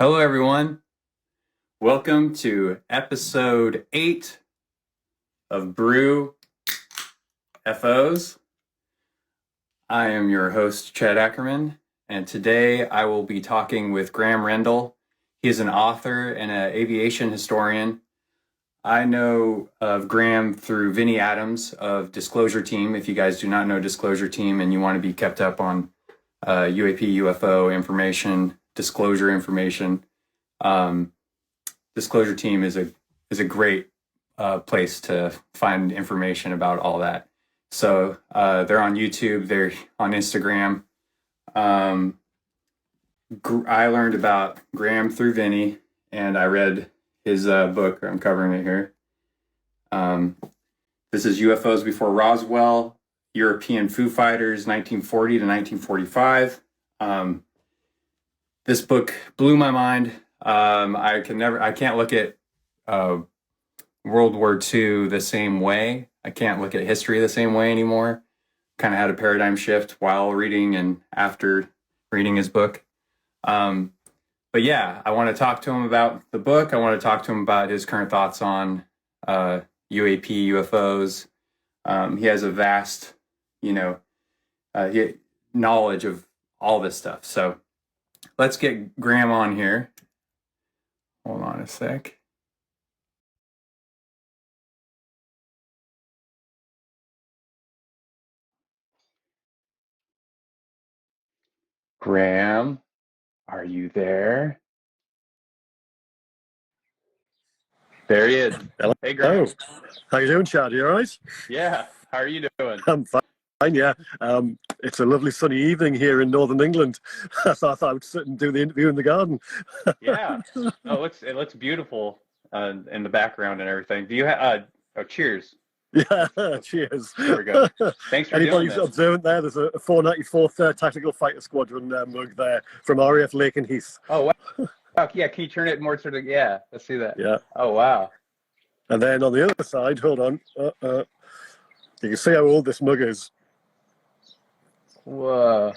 Hello, everyone. Welcome to episode 8 of BrewFOs. I am your host, Chad Ackerman, and today I will be talking with Graeme Rendall. He is an author and an aviation historian. I know of Graeme through Vinny Adams of Disclosure Team. If you guys do not know Disclosure Team and you want to be kept up on UAP, UFO information, disclosure information, Disclosure Team is a great place to find information about all that. So they're on YouTube, they're on Instagram. I learned about Graeme through Vinny, and I read his book. I'm covering it here. This is UFOs Before Roswell, European Foo-Fighters, 1940 to 1945. This book blew my mind. I can't look at World War II the same way. I can't look at history the same way anymore. Kind of had a paradigm shift while reading and after reading his book. But yeah, I want to talk to him about the book. I want to talk to him about his current thoughts on UAP, UFOs. He has a vast, knowledge of all this stuff. So let's get Graeme on here. Hold on a sec. Graeme, are you there? There he is. Hello. Hey, Graeme. How you doing, Chad? You all right? Yeah. How are you doing? I'm fine, yeah. It's a lovely sunny evening here in northern England. I thought I would sit and do the interview in the garden. Yeah. Oh, it looks beautiful in the background and everything. Do you have? Cheers. Yeah. Cheers. There we go. Thanks for Anybody doing this. observant there? There's a 494th Tactical Fighter Squadron mug there from RAF Lake and Heath. Oh wow. Yeah. Can you turn it more sort of? Yeah. Let's see that. Yeah. Oh wow. And then on the other side, hold on. You can see how old this mug is. Whoa.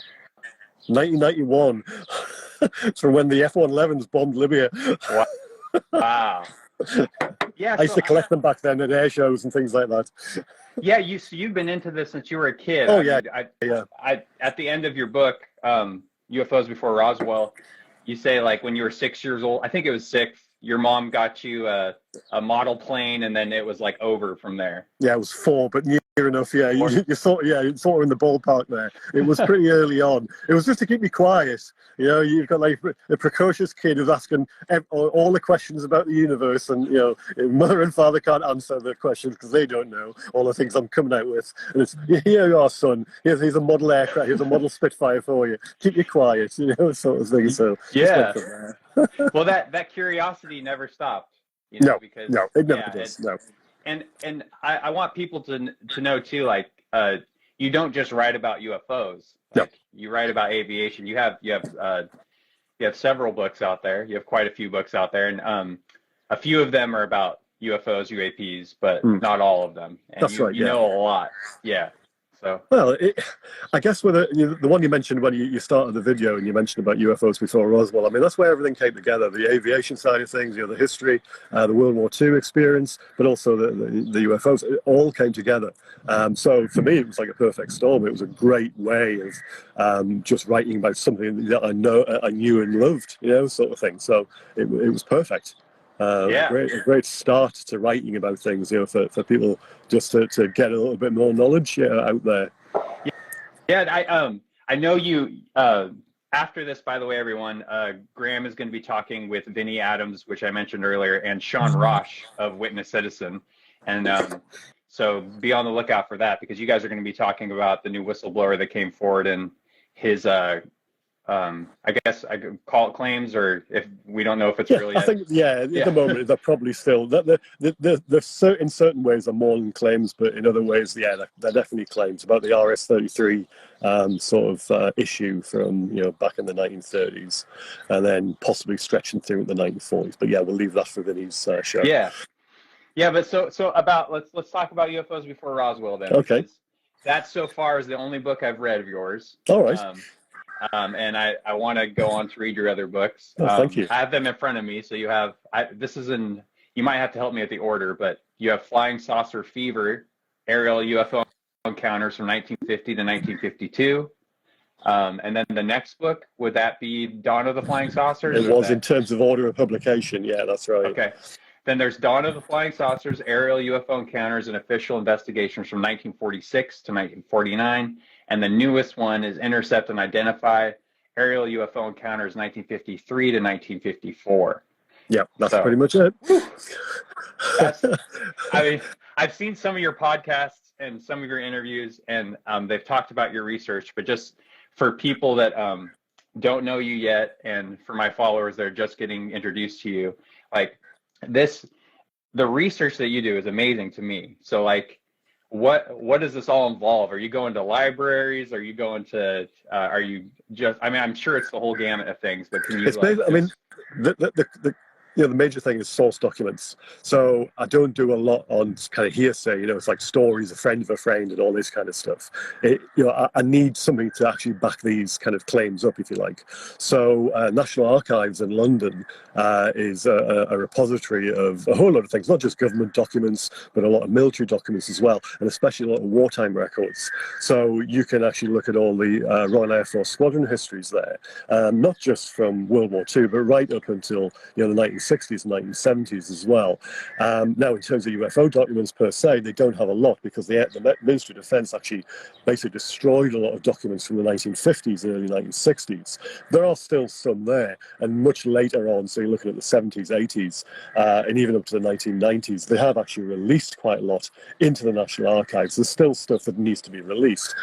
1991. It's from when the F-111s bombed Libya. Wow. Yeah, I used to collect them back then at air shows and things like that. Yeah, you've been into this since you were a kid. Oh, yeah. At the end of your book, UFOs Before Roswell, you say like when you were 6 years old, I think it was 6, your mom got you a model plane, and then it was like over from there. Yeah, it was 4, but near enough. Yeah, you sort of in the ballpark there. It was pretty early on. It was just to keep me quiet. You've got like a precocious kid who's asking all the questions about the universe, and mother and father can't answer the questions because they don't know all the things I'm coming out with. And it's, here you are, son. Here's a model aircraft. Here's a model Spitfire for you. Keep you quiet, sort of thing. So yeah. Well, that curiosity never stopped. Because it never does. No. And I want people to know too, like you don't just write about UFOs. Like, no. You write about aviation. You have several books out there. You have quite a few books out there, and a few of them are about UFOs, UAPs, but not all of them. And That's right. You know a lot. Yeah. So. Well, I guess with the one you mentioned when you started the video and you mentioned about UFOs before Roswell, I mean, that's where everything came together. The aviation side of things, the history, the World War II experience, but also the UFOs, it all came together. So for me, it was like a perfect storm. It was a great way of just writing about something that I knew and loved, sort of thing. So it was perfect. A great start to writing about things, for people just to get a little bit more knowledge out there. Yeah, I know you. After this, by the way, everyone, Graeme is going to be talking with Vinny Adams, which I mentioned earlier, and Sean Roche of Witness Citizen, and so be on the lookout for that, because you guys are going to be talking about the new whistleblower that came forward and his I guess I could call it claims, or if we don't know if it's really. I think at the moment they're probably still. The in certain ways they're more than claims, but in other ways, they're definitely claims about the RS-33 sort of issue from back in the 1930s, and then possibly stretching through the 1940s. But yeah, we'll leave that for Vinny's show. Yeah, but so about let's talk about UFOs Before Roswell then. Okay. That so far is the only book I've read of yours. All right. and I want to go on to read your other books. Oh, thank you. I have them in front of me, so you have you might have to help me with the order, but you have Flying Saucer Fever, Aerial UFO Encounters from 1950 to 1952. And then the next book, would that be Dawn of the Flying Saucers? It was in terms of order of publication. Yeah, that's right. Okay. Then there's Dawn of the Flying Saucers, Aerial UFO Encounters and Official Investigations from 1946 to 1949. And the newest one is Intercept and Identify, Aerial UFO Encounters 1953 to 1954. Yeah, that's pretty much it. I mean, I've seen some of your podcasts and some of your interviews, and they've talked about your research, but just for people that don't know you yet, and for my followers that are just getting introduced to you, like the research that you do is amazing to me. So like, what does this all involve? Are you going to libraries? Are you going to, are you just, I mean, I'm sure it's the whole gamut of things, but can you, I mean, the major thing is source documents. So I don't do a lot on kind of hearsay, it's like stories, a friend of a friend and all this kind of stuff. I need something to actually back these kind of claims up, if you like. So National Archives in London is a repository of a whole lot of things, not just government documents, but a lot of military documents as well, and especially a lot of wartime records. So you can actually look at all the Royal Air Force squadron histories there, not just from World War II, but right up until the 1960s and 1970s as well. Now, in terms of UFO documents per se, they don't have a lot because the Ministry of Defense actually basically destroyed a lot of documents from the 1950s and early 1960s. There are still some there, and much later on, so you're looking at the 70s, 80s, and even up to the 1990s, they have actually released quite a lot into the National Archives. There's still stuff that needs to be released.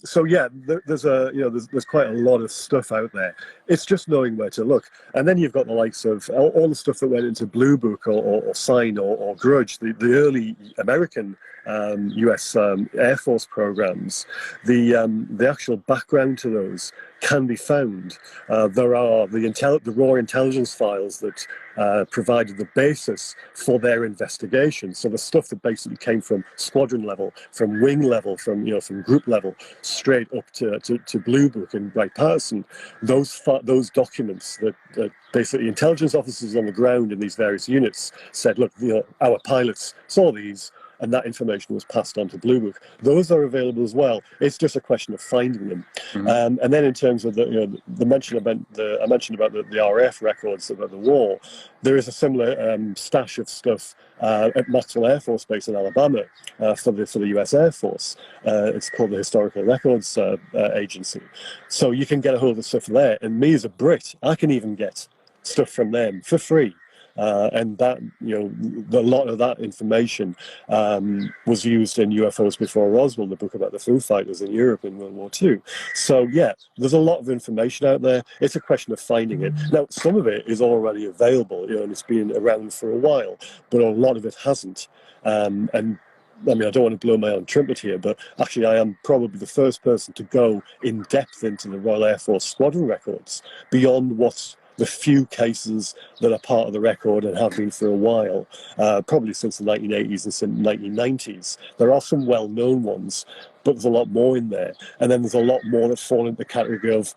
So yeah, there's quite a lot of stuff out there. It's just knowing where to look. And then you've got the likes of all the stuff that went into Blue Book or Sign or Grudge, the early American US Air Force programs. The actual background to those can be found. There are the raw intelligence files that provided the basis for their investigation. So the stuff that basically came from squadron level, from wing level, from group level, straight up to Blue Book and Wright-Patterson, those documents that basically intelligence officers on the ground in these various units said, look, our pilots saw these, and that information was passed on to Blue Book. Those are available as well. It's just a question of finding them. Mm-hmm. And then in terms of the mention about I mentioned about the RAF records about the war, there is a similar stash of stuff at Maxwell Air Force Base in Alabama for the U.S. Air Force. It's called the Historical Records Agency. So you can get a hold of stuff there. And me as a Brit, I can even get stuff from them for free. And that, a lot of that information was used in UFOs Before Roswell, the book about the Foo-Fighters in Europe in World War II. So, yeah, there's a lot of information out there. It's a question of finding it. Now, some of it is already available, and it's been around for a while, but a lot of it hasn't. And I mean, I don't want to blow my own trumpet here, but actually I am probably the first person to go in depth into the Royal Air Force squadron records beyond what's the few cases that are part of the record and have been for a while, probably since the 1980s and since the 1990s. There are some well-known ones, but there's a lot more in there. And then there's a lot more that fall into the category of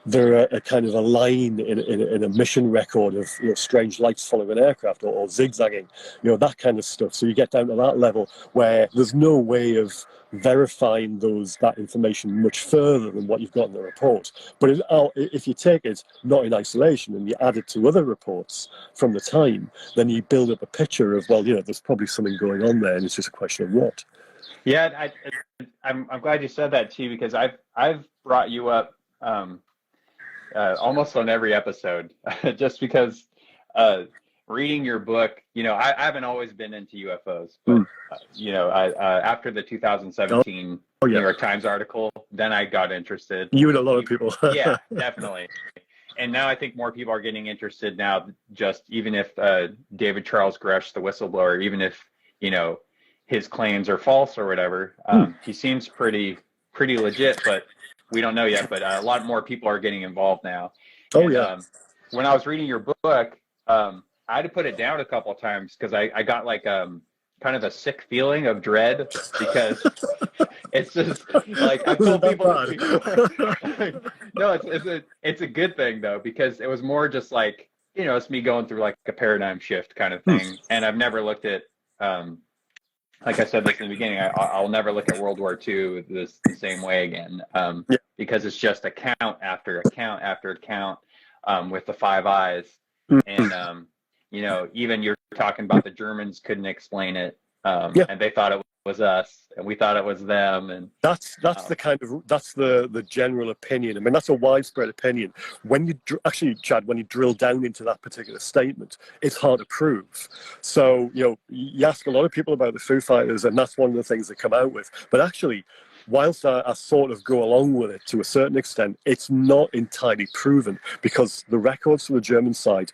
they're a kind of a line in a mission record of strange lights following an aircraft or zigzagging, that kind of stuff. So you get down to that level where there's no way of verifying that information much further than what you've got in the report. But if you take it not in isolation and you add it to other reports from the time, then you build up a picture of, there's probably something going on there, and it's just a question of what. Yeah, I'm glad you said that too, because I've brought you up almost on every episode, just because reading your book, I haven't always been into UFOs, but after the 2017 New York Times article, then I got interested. You and a lot of people. Yeah, definitely. And now I think more people are getting interested now, just even if David Charles Grush, the whistleblower, even if, his claims are false or whatever, he seems pretty legit, but we don't know yet. But a lot more people are getting involved now. When I was reading your book, I had to put it down a couple of times because I got like kind of a sick feeling of dread because it's just like I've Was it told that people bad? no, it's a good thing though, because it was more just like, you know, it's me going through like a paradigm shift kind of thing. And I've never looked at like I said this in the beginning, I'll never look at World War II the same way again, Yeah. because it's just account after account after account with the Five Eyes. And you know, even you're talking about the Germans couldn't explain it, Yeah. and they thought it was us, and we thought it was them, and That's the kind of that's the general opinion. I mean, that's a widespread opinion. When you actually, Chad, when you drill down into that particular statement, it's hard to prove. So you know, you ask a lot of people about the Foo Fighters, and that's one of the things they come out with. But actually, whilst I sort of go along with it to a certain extent, it's not entirely proven because the records from the German side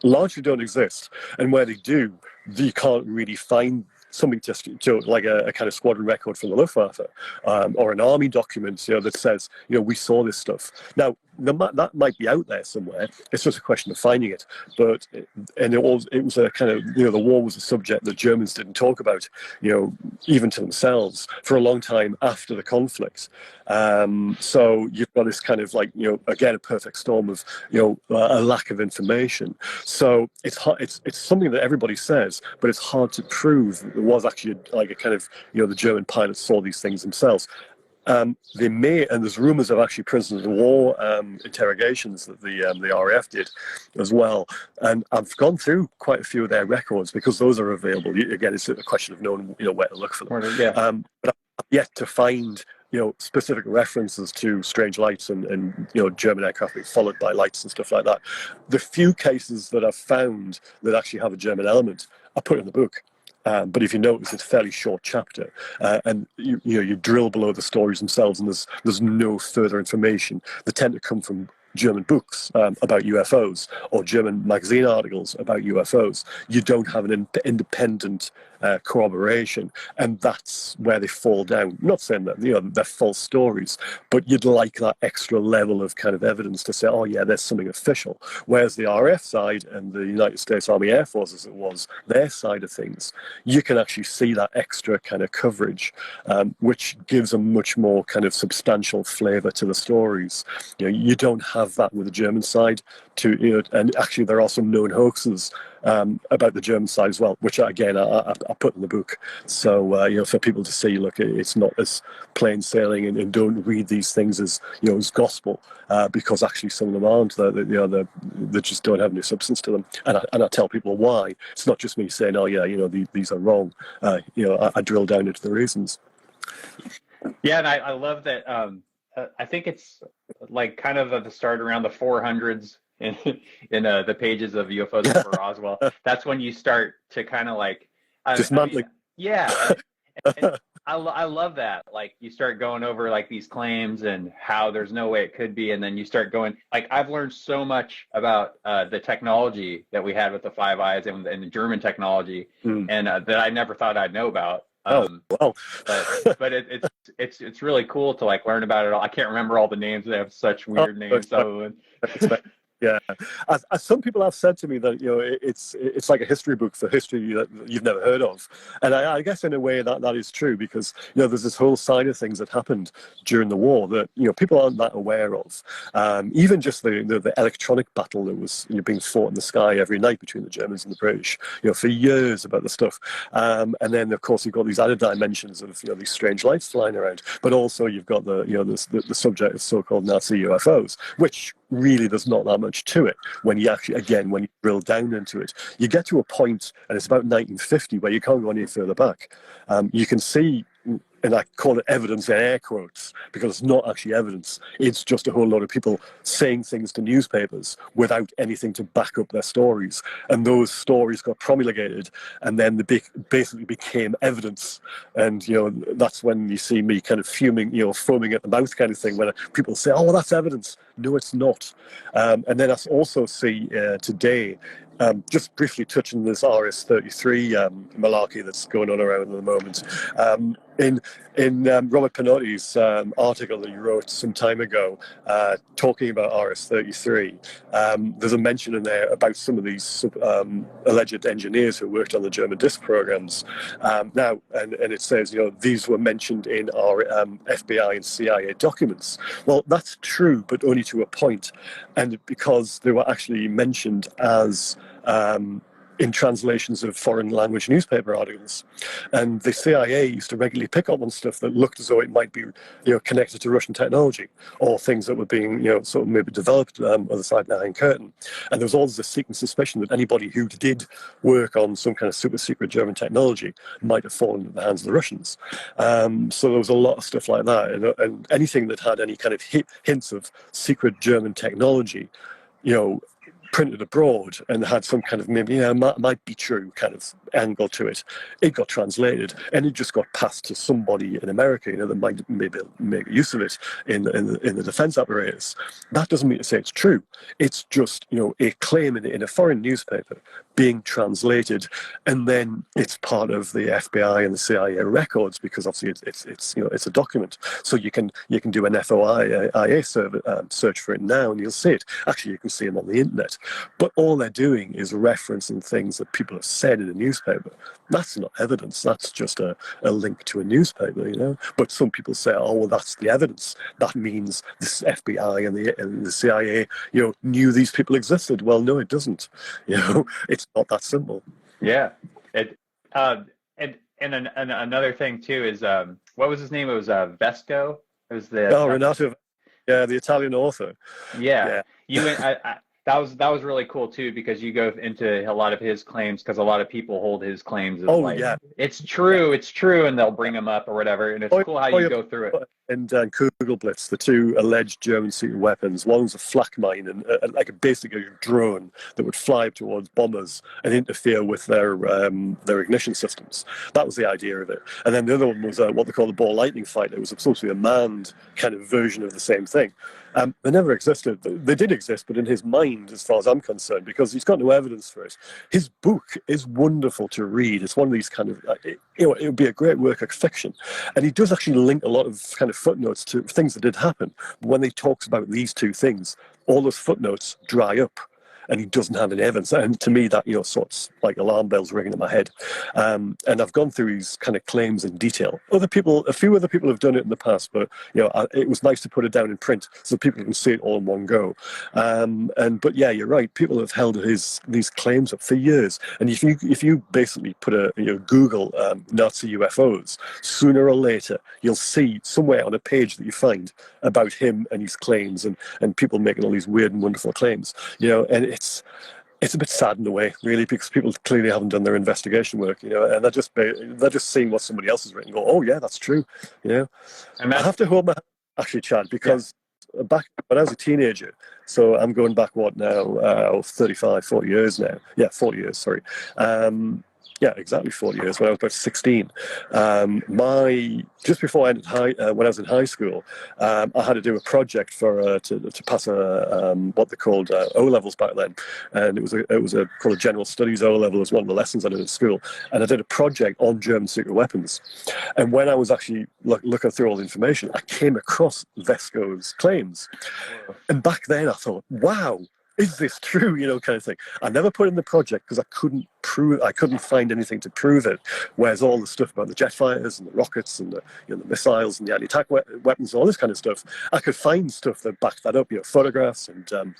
largely don't exist, and where they do, you can't really find something just to like a kind of squadron record from the Luftwaffe, or an army document, you know, that says, you know, we saw this stuff. Now that might be out there somewhere. It's just a question of finding it. But and it was a kind of, you know, the war was a subject that Germans didn't talk about, you know, even to themselves for a long time after the conflict. So you've got this kind of like, you know, again, a perfect storm of, you know, a lack of information. So it's something that everybody says, but it's hard to prove that there was actually like a kind of, you know, the German pilots saw these things themselves. They may, and there's rumours of actually prisoners of war interrogations that the RAF did as well. And I've gone through quite a few of their records because those are available. Again, it's a question of knowing, you know, where to look for them. yeah. But I've yet to find, you know, specific references to strange lights and you know, German aircraft being followed by lights and stuff like that. The few cases that I've found that actually have a German element, I put in the book. But if you notice, it's a fairly short chapter, and you drill below the stories themselves, and there's no further information. They tend to come from German books about UFOs or German magazine articles about UFOs. You don't have an independent corroboration, and that's where they fall down. I'm not saying that, you know, they're false stories, but you'd like that extra level of kind of evidence to say, oh yeah, there's something official. Whereas the RF side and the United States Army Air Force, as it was, their side of things, you can actually see that extra kind of coverage, which gives a much more kind of substantial flavour to the stories. You know, you don't have that with the German side. You know, and actually there are some known hoaxes about the German side as well, which again I put in the book. So you know, for people to see, look, it's not as plain sailing, and don't read these things as, you know, as gospel, because actually some of them aren't. They just don't have any substance to them. And I tell people why. It's not just me saying, oh yeah, you know, these are wrong. You know, I drill down into the reasons. Yeah, and I love that. I think it's like kind of at the start around the 400s in the pages of UFOs Before Roswell. That's when you start to kind of like, Dismantling. yeah. And I love that. Like you start going over like these claims and how there's no way it could be, and then you start going like, I've learned so much about the technology that we had with the Five Eyes and the German technology, and that I never thought I'd know about. Well. But it's really cool to like learn about it all. I can't remember all the names. They have such weird names. So yeah, as some people have said to me that, you know, it's like a history book for history that you've never heard of, and I guess in a way that is true, because, you know, there's this whole side of things that happened during the war that, you know, people aren't that aware of. Even just the electronic battle that was, you know, being fought in the sky every night between the Germans and the British, you know, for years about the stuff. And then of course you've got these added dimensions of, you know, these strange lights flying around, but also you've got the, you know, the subject of so-called Nazi UFOs, which really there's not that much to it. When you actually, again, when you drill down into it, you get to a point, and it's about 1950, where you can't go any further back. You can see, and I call it evidence in air quotes, because it's not actually evidence. It's just a whole lot of people saying things to newspapers without anything to back up their stories. And those stories got promulgated, and then they basically became evidence. And, you know, that's when you see me kind of fuming, you know, foaming at the mouth kind of thing, when people say, oh, well, that's evidence. No, it's not. And then I also see today, Just briefly touching this RS-33 malarkey that's going on around at the moment. In Robert Panotti's article that he wrote some time ago, talking about RS-33, there's a mention in there about some of these alleged engineers who worked on the German disc programs. Now, and it says, these were mentioned in our FBI and CIA documents. Well, that's true, but only to a point, and because they were actually mentioned as in translations of foreign language newspaper articles. And the CIA used to regularly pick up on stuff that looked as though it might be, connected to Russian technology, or things that were being, sort of maybe developed other side of the Iron Curtain. And there was always a secret suspicion that anybody who did work on some kind of super secret German technology might have fallen into the hands of the Russians. So there was a lot of stuff like that, and anything that had any kind of hints of secret German technology, printed abroad and had some kind of maybe might be true kind of angle to it. It got translated and it just got passed to somebody in America, that might maybe make use of it in the defense apparatus. That doesn't mean to say it's true. It's just a claim in a foreign newspaper being translated, and then it's part of the FBI and the CIA records, because obviously it's a document. So you can do an FOIA search for it now, and you'll see it. Actually, you can see them on the internet. But all they're doing is referencing things that people have said in a newspaper. That's not evidence. That's just a link to a newspaper, But some people say, oh, well, that's the evidence. That means the FBI and the CIA, knew these people existed. Well, no, it doesn't. It's not that simple. Yeah. And another thing too is what was his name? It was Vesco. It was Renato. Yeah, the Italian author. Yeah. That was really cool too, because you go into a lot of his claims, because a lot of people hold his claims as it's true, and they'll bring them up or whatever, and it's cool how you go through it. And Kugelblitz, the two alleged German secret weapons, one was a flak mine and like basically a drone that would fly towards bombers and interfere with their ignition systems. That was the idea of it. And then the other one was what they call the ball lightning fighter. It was supposed to be a manned kind of version of the same thing. They never existed. They did exist, but in his mind, as far as I'm concerned, because he's got no evidence for it. His book is wonderful to read. It's one of these kind of, it would be a great work of fiction. And he does actually link a lot of kind of footnotes to things that did happen. But when he talks about these two things, all those footnotes dry up, and he doesn't have any evidence. And to me, that sorts like alarm bells ringing in my head. And I've gone through his kind of claims in detail. A few other people have done it in the past, but it was nice to put it down in print so people can see it all in one go. But yeah, you're right. People have held these claims up for years. And if you basically put Google Nazi UFOs, sooner or later you'll see somewhere on a page that you find about him and his claims, and people making all these weird and wonderful claims. And it's a bit sad in a way, really, because people clearly haven't done their investigation work, and they're just seeing what somebody else has written and go, oh yeah, that's true, And I have to hold my hand, actually, Chad, because back when I was a teenager, so I'm going back 35, 40 years now. Yeah, 40 years, sorry. Yeah, exactly 40 years, when I was about 16. Just before I ended when I was in high school, I had to do a project to pass what they called O levels back then, and it was called a general studies O level as one of the lessons I did at school, and I did a project on German secret weapons. And when I was actually looking through all the information, I came across Vesco's claims, and back then I thought, wow. Is this true? Kind of thing. I never put in the project because I couldn't find anything to prove it. Whereas all the stuff about the jet fighters and the rockets and the missiles and the anti-tank weapons and all this kind of stuff, I could find stuff that backed that up. Photographs and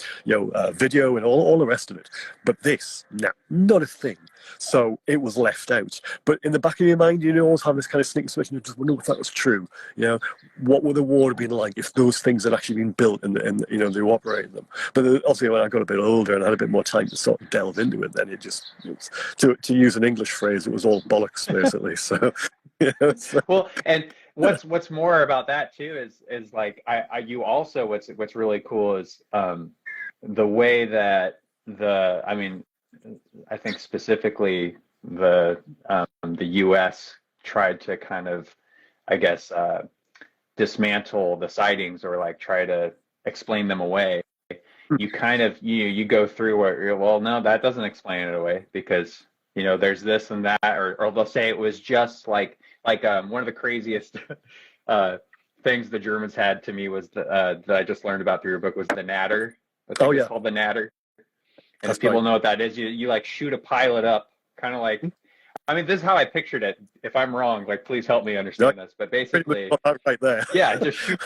video and all the rest of it. But this, no, not a thing. So it was left out. But in the back of your mind, you always have this kind of sneaking suspicion. You just wonder if that was true. What would the war have been like if those things had actually been built and they were operating them? But obviously, when I got a bit older and had a bit more time to sort of delve into it, then it was, to use an English phrase, it was all bollocks basically. So, Well, and what's more about that too is like you also what's really cool is the way that I think specifically the U.S. tried to kind of, I guess, dismantle the sightings or like try to explain them away. you kind of you go through what you're, well, no, that doesn't explain it away because there's this and that, or they'll say it was just like one of the craziest uh, things the Germans had to me was that I just learned about through your book was the natter. I think it's called the natter. And That's if people right. know what that is, you like shoot a pilot up, kind of like. I mean, this is how I pictured it. If I'm wrong, like please help me understand this. But basically, right there. yeah, just shoot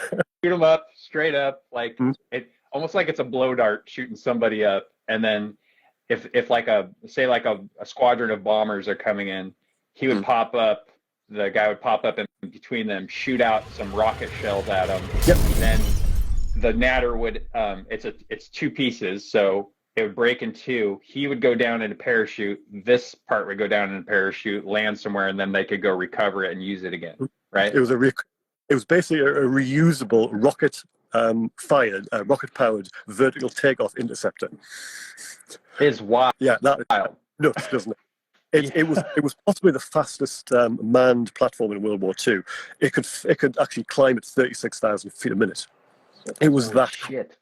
them up straight up, like it almost like it's a blow dart shooting somebody up, and then if like a squadron of bombers are coming in, he would pop up. The guy would pop up in between them, shoot out some rocket shells at them. Yep. And then the natter would it's two pieces, so it would break in two. He would go down in a parachute. This part would go down in a parachute, land somewhere, and then they could go recover it and use it again. Right? It was basically a reusable rocket fired, rocket powered vertical takeoff interceptor. It's wild. Yeah, that is nuts, doesn't it? It was possibly the fastest manned platform in World War II. It could actually climb at 36,000 feet a minute. It was Holy shit.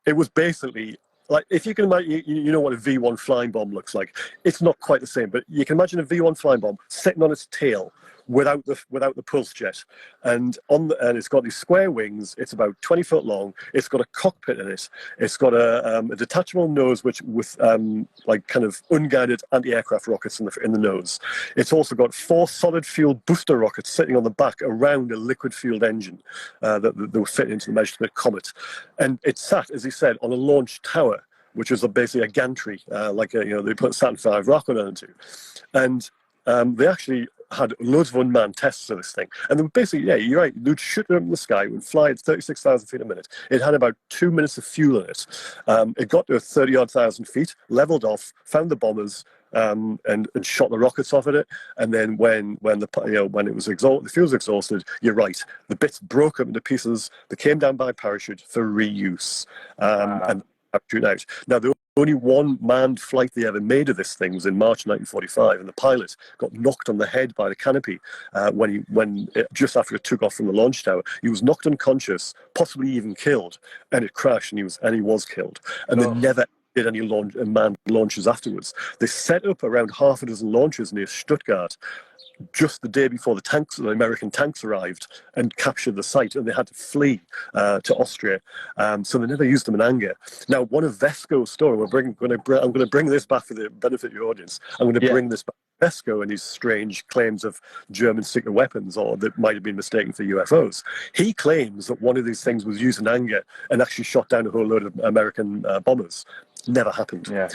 It was basically like, if you can imagine, you know what a V1 flying bomb looks like. It's not quite the same, but you can imagine a V1 flying bomb sitting on its tail without the pulse jet, and it's got these square wings. It's about 20 foot long. It's got a cockpit in it. It's got a detachable nose, which with like kind of unguided anti-aircraft rockets in the nose. It's also got 4 solid fuel booster rockets sitting on the back around a liquid fueled engine that were fit into the Messerschmitt Comet, and it sat, as he said, on a launch tower, which was basically a gantry, they put Saturn V rocket onto, and they actually had loads of unmanned tests of this thing. And they were basically, yeah, you're right, they'd shoot it up in the sky, it would fly at 36,000 feet a minute. It had about 2 minutes of fuel in it. It got to 30-odd thousand feet, leveled off, found the bombers, and shot the rockets off at it. And then when it was the fuel was exhausted, you're right, the bits broke up into pieces. They came down by parachute for reuse. And shoot out. Now, the only one manned flight they ever made of this thing was in March 1945, and the pilot got knocked on the head by the canopy just after it took off from the launch tower. He was knocked unconscious, possibly even killed, and it crashed, and he was killed. And they never did any manned launches afterwards. They set up around half a dozen launches near Stuttgart just the day before the American tanks arrived and captured the site, and they had to flee to Austria. So they never used them in anger. Now, one of Vesco's story, I'm going to bring this back for the benefit of your audience. I'm going to bring this back to Vesco and his strange claims of German secret weapons, or that might have been mistaken for UFOs. He claims that one of these things was used in anger and actually shot down a whole load of American bombers. Never happened. Yeah.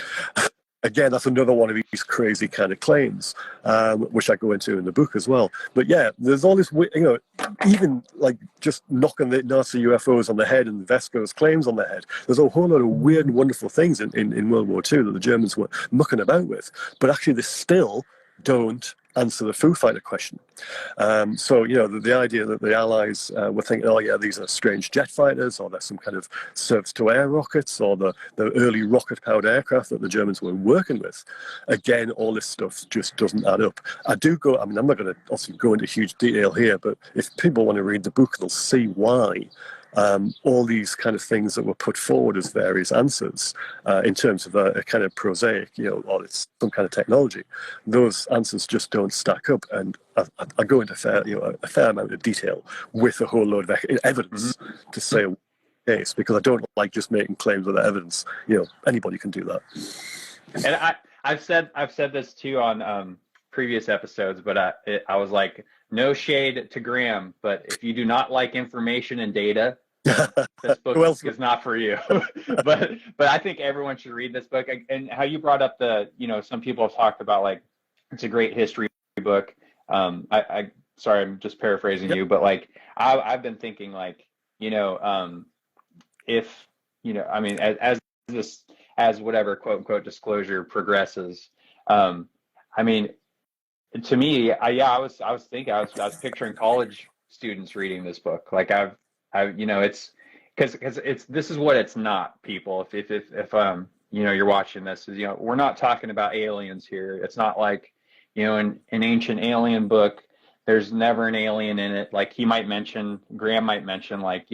Again, that's another one of these crazy kind of claims, which I go into in the book as well. But yeah, there's all this, even like just knocking the Nazi UFOs on the head and Vesco's claims on the head. There's a whole lot of weird and wonderful things in World War II that the Germans were mucking about with. But actually, they still don't answer the Foo Fighter question. So, the idea that the Allies were thinking, oh yeah, these are strange jet fighters, or they're some kind of surface-to-air rockets, or the early rocket-powered aircraft that the Germans were working with. Again, all this stuff just doesn't add up. I'm not going to also go into huge detail here, but if people want to read the book, they'll see why all these kind of things that were put forward as various answers in terms of a kind of prosaic, or it's some kind of technology, those answers just don't stack up. And I go into a fair amount of detail with a whole load of evidence to say a case, because I don't like just making claims without evidence. Anybody can do that. And I've said this too on previous episodes, but I was like, no shade to Graeme, but if you do not like information and data, this book is not for you. but I think everyone should read this book. And how you brought up some people have talked about, like, it's a great history book. Sorry, I'm just paraphrasing you, but like I've been thinking, like, if as whatever quote unquote disclosure progresses, to me, I was thinking, I was picturing college students reading this book. Like it's because this is what it's not, people. If you're watching this, is we're not talking about aliens here. It's not like in an ancient alien book, there's never an alien in it. Like Graeme might mention, like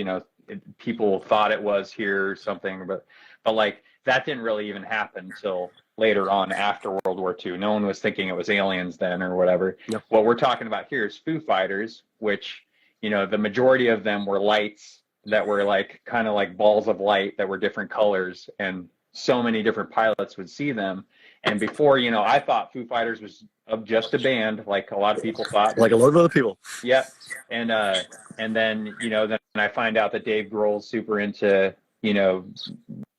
people thought it was here or something, but like that didn't really even happen until later on after World War II. No one was thinking it was aliens then or whatever. Yep. What we're talking about here is Foo-Fighters, which, you know, the majority of them were lights that were like kind of like balls of light that were different colors, and so many different pilots would see them. And before, you know, I thought Foo-Fighters was just a band, like a lot of people thought. Like a lot of other people. Yep. And then, you know, then I find out that Dave Grohl's super into, you know,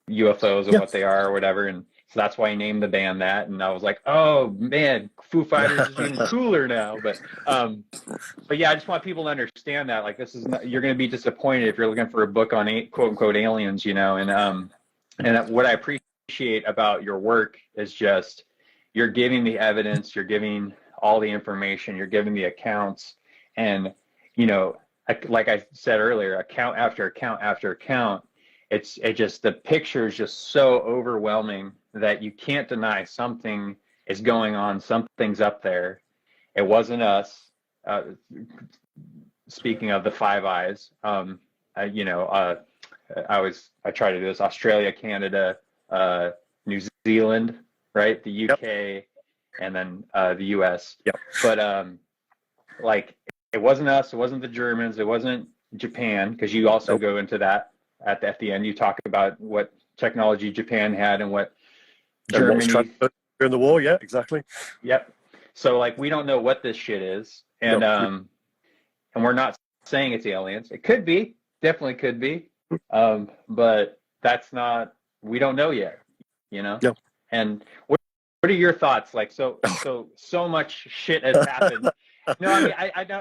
UFOs and what they are or whatever. And so that's why he named the band that. And I was like, oh man, Foo Fighters is even cooler now. But yeah, I just want people to understand that, like, this is not, you're going to be disappointed if you're looking for a book on quote unquote aliens, you know. And what I appreciate about your work is just, you're giving the evidence, you're giving all the information, you're giving the accounts, and, you know, like I said earlier, account after account after account, it just, the picture is just so overwhelming that you can't deny something is going on, something's up there. It wasn't us. Speaking of the Five Eyes, you know, I try to do this: Australia, Canada, New Zealand, right? The UK, and then the US. Yep. But like, it wasn't us, it wasn't the Germans, it wasn't Japan, because you also go into that at the end. You talk about what technology Japan had and what Germany during the war. Yeah, exactly. Yep. So like, we don't know what this shit is, and and we're not saying it's aliens. It could be, definitely could be, but that's not. We don't know yet, you know. Yep. And what are your thoughts? Like, so much shit has happened. No, I mean,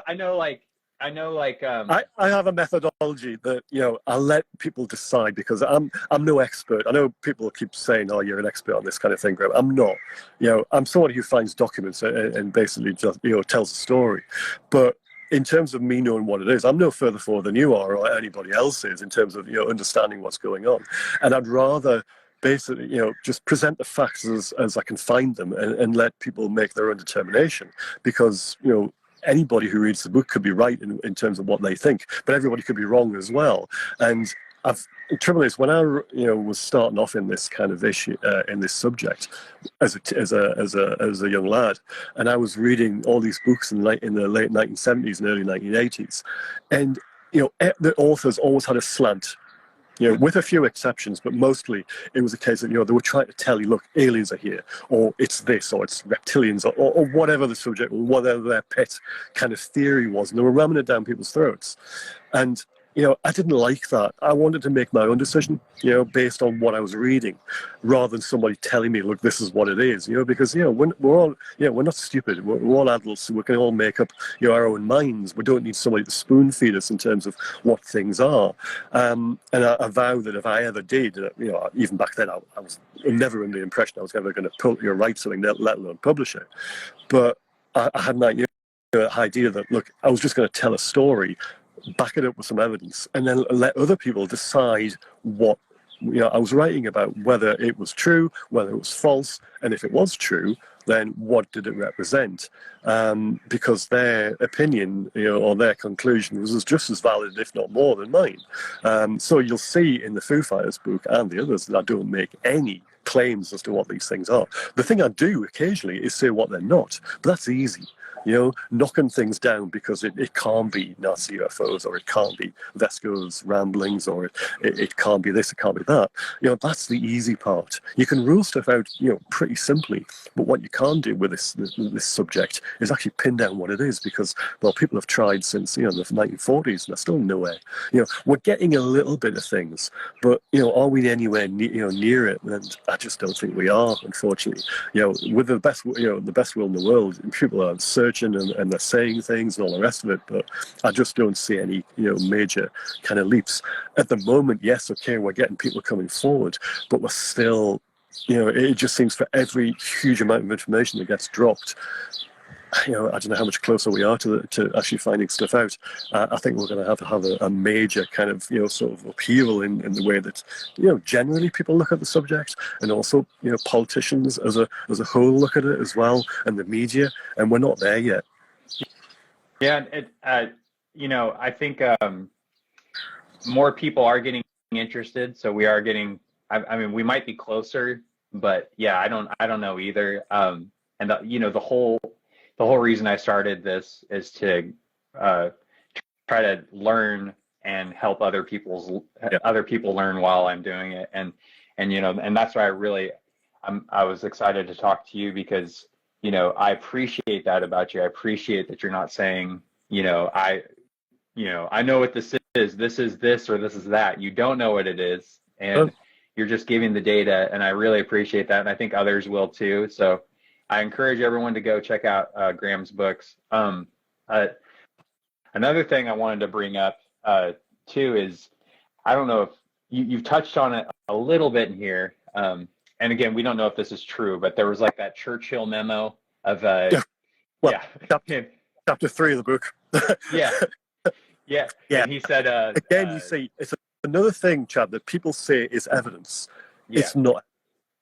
I know, like. I have a methodology that, you know, I let people decide, because I'm no expert. I know people keep saying, "Oh, you're an expert on this kind of thing, Graeme." I'm not. You know, I'm somebody who finds documents and basically just, you know, tells a story. But in terms of me knowing what it is, I'm no further forward than you are or anybody else is in terms of, you know, understanding what's going on. And I'd rather basically, you know, just present the facts as I can find them, and let people make their own determination, because, you know, anybody who reads the book could be right in terms of what they think, but everybody could be wrong as well. And the trouble is, when I, you know, was starting off in this kind of issue, in this subject, as a young lad, and I was reading all these books in the late 1970s and early 1980s, and, you know, the authors always had a slant. You know, with a few exceptions, but mostly it was a case that, you know, they were trying to tell you, look, aliens are here, or it's this, or it's reptilians, or whatever the subject, or whatever their pet kind of theory was, and they were ramming it down people's throats. And, you know, I didn't like that. I wanted to make my own decision, you know, based on what I was reading, rather than somebody telling me, look, this is what it is, you know, because, you know, we're all, you know, we're not stupid. We're all adults, so we can all make up, you know, our own minds. We don't need somebody to spoon feed us in terms of what things are. And I vow that if I ever did, you know, even back then, I was never under the impression I was ever going to write something, let alone publish it. But I had an idea that, look, I was just going to tell a story, back it up with some evidence, and then let other people decide what, you know, I was writing about, whether it was true, whether it was false, and if it was true, then what did it represent? Because their opinion, you know, or their conclusion was just as valid, if not more, than mine. So you'll see in the Foo Fighters book and the others that I don't make any claims as to what these things are. The thing I do occasionally is say what they're not, but that's easy. You know, knocking things down because it can't be Nazi UFOs, or it can't be Vesco's ramblings, or it can't be this, it can't be that. You know, that's the easy part. You can rule stuff out, you know, pretty simply, but what you can't do with this subject is actually pin down what it is, because, well, people have tried since, you know, the 1940s, and they're still nowhere. You know, we're getting a little bit of things, but, you know, are we anywhere near it? And I just don't think we are, unfortunately. You know, with the best will in the world, people are searching and they're saying things and all the rest of it, but I just don't see any, you know, major kind of leaps at the moment. Yes, okay, we're getting people coming forward, but we're still, you know, it just seems for every huge amount of information that gets dropped, you know, I don't know how much closer we are to actually finding stuff out. I think we're going to have a major kind of, you know, sort of upheaval in the way that, you know, generally people look at the subject, and also, you know, politicians as a whole look at it as well, and the media, and we're not there yet. Yeah, you know, I think more people are getting interested, so we are getting. I mean, we might be closer, but yeah, I don't know either. And the whole reason I started this is to try to learn and help other people learn while I'm doing it, and that's why I was excited to talk to you, because I appreciate that about you. I appreciate that you're not saying I know what this is. This is this or this is that. You don't know what it is, and you're just giving the data, and I really appreciate that, and I think others will too. So I encourage everyone to go check out Graeme's books. Another thing I wanted to bring up too is, I don't know if you've touched on it a little bit in here, and again, we don't know if this is true, but there was like that Churchill memo of Well, yeah, chapter 3 of the book. yeah. Yeah, Yeah. and he said, again, you see, it's another thing, Chad, that people say is evidence. yeah. It's not.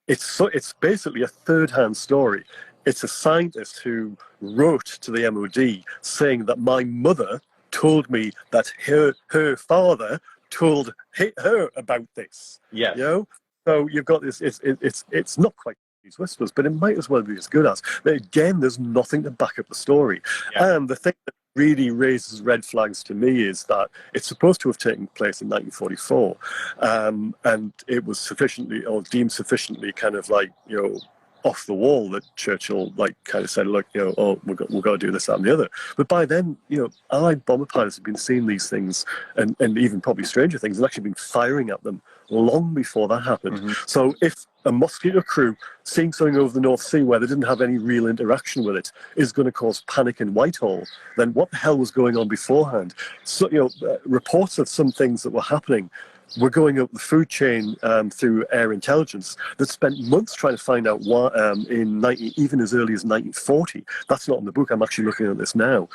It's basically a third-hand story. It's a scientist who wrote to the MOD saying that my mother told me that her father told her about this. Yes. So you've got this. It's not quite these whispers, but it might as well be as good as. But again, there's nothing to back up the story. Yeah. And the thing that really raises red flags to me is that it's supposed to have taken place in 1944, and it was sufficiently, or deemed sufficiently, kind of like off the wall, that Churchill kind of said, look, we've got to do this, that, and the other. But by then, Allied bomber pilots have been seeing these things, and even probably stranger things, and actually been firing at them long before that happened. Mm-hmm. So if a Mosquito crew seeing something over the North Sea where they didn't have any real interaction with it is going to cause panic in Whitehall, then what the hell was going on beforehand? So, reports of some things that were happening were going up the food chain through air intelligence that spent months trying to find out why, even as early as 1940, that's not in the book, I'm actually looking at this now,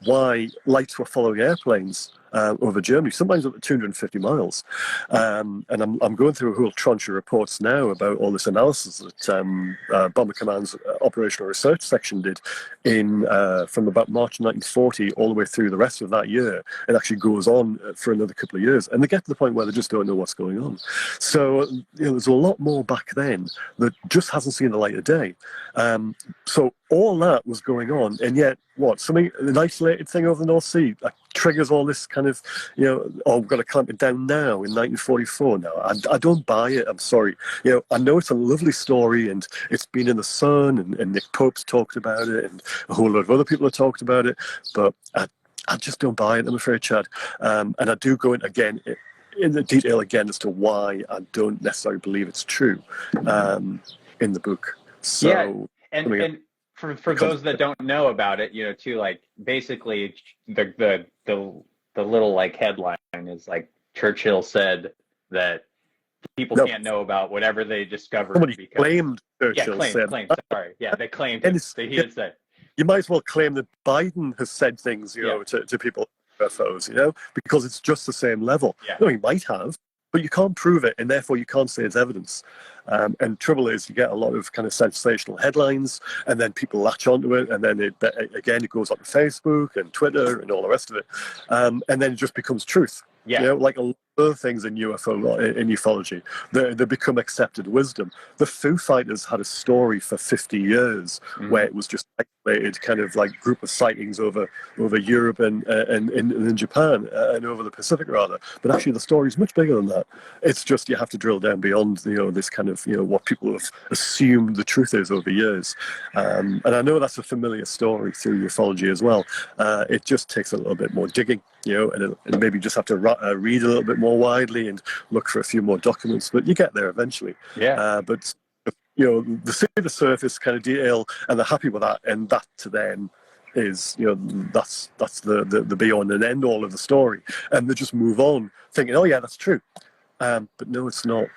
why lights were following airplanes over Germany, sometimes up to 250 miles. And I'm going through a whole tranche of reports now about all this analysis that Bomber Command's Operational Research Section did from about March 1940 all the way through the rest of that year. It actually goes on for another couple of years. And they get to the point where they just don't know what's going on. So there's a lot more back then that just hasn't seen the light of day. So all that was going on, and yet an isolated thing over the North Sea triggers all this kind of, we've got to clamp it down now in 1944. No, I don't buy it. I'm sorry. I know it's a lovely story, and it's been in the Sun, and Nick Pope's talked about it, and a whole lot of other people have talked about it, but I just don't buy it, I'm afraid, Chad. And I do go in the detail again as to why I don't necessarily believe it's true in the book. So, yeah, and for those that don't know about it, too, like basically the little headline is like Churchill said that people can't know about whatever they discovered. Somebody claimed Churchill said. Sorry, yeah, they claimed it. He had said. You might as well claim that Biden has said things, to people, UFOs, because it's just the same level. Yeah. No, he might have, but you can't prove it, and therefore you can't say it's evidence. And trouble is, you get a lot of kind of sensational headlines, and then people latch onto it, and then it goes on to Facebook and Twitter and all the rest of it, and then it just becomes truth. Yeah. Like a lot of other things in ufology, they become accepted wisdom. The Foo-Fighters had a story for 50 years where it was just isolated kind of group of sightings over Europe and in Japan and over the Pacific rather. But actually the story is much bigger than that. It's just you have to drill down beyond this kind of what people have assumed the truth is over years. And I know that's a familiar story through ufology as well. It just takes a little bit more digging. And maybe just have to read a little bit more widely and look for a few more documents, but you get there eventually. Yeah. But the surface kind of detail, and they're happy with that, and that to them is that's the be on and end all of the story, and they just move on thinking, oh yeah, that's true, but no, it's not.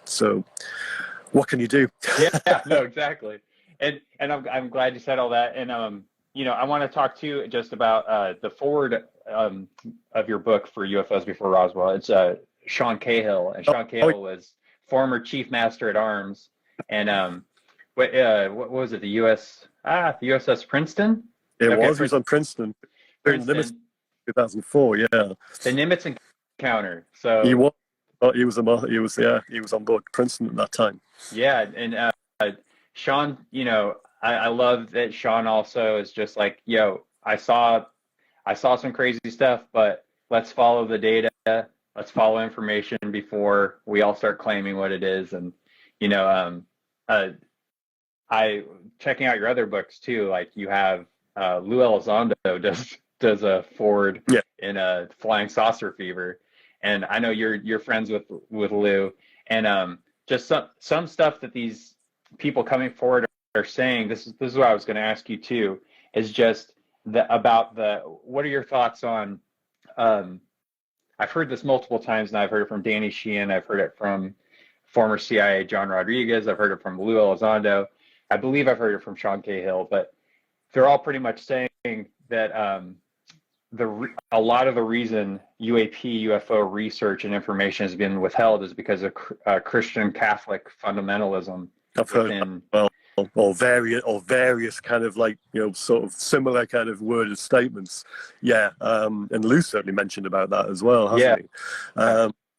So what can you do? Yeah, no, exactly. And I'm glad you said all that, and I want to talk to you just about the forward of your book for UFOs Before Roswell. It's Sean Cahill, and Sean Cahill was former Chief Master at Arms, and what was it? The USS Princeton. He was on Princeton during Nimitz 2004. Yeah, the Nimitz encounter. He So was. He was on board Princeton at that time. yeah, and Sean, I love that Sean also is just like, yo, I saw some crazy stuff, but let's follow the data. Let's follow information before we all start claiming what it is. And, you know, uh, I checking out your other books too. Like you have Lou Elizondo does a forward Yeah. in a Flying Saucer Fever, and I know you're friends with Lou, and just some stuff that these people coming forward are saying. This is what I was going to ask you too. Is just about the what are your thoughts on? I've heard this multiple times, and I've heard it from Danny Sheehan. I've heard it from former CIA John Rodriguez. I've heard it from Lou Elizondo. I believe I've heard it from Sean Cahill, but they're all pretty much saying that a lot of the reason UAP UFO research and information has been withheld is because of Christian Catholic fundamentalism I've heard within. well, or various kind of like sort of similar kind of worded statements. Yeah, and Lou certainly mentioned about that as well, hasn't he?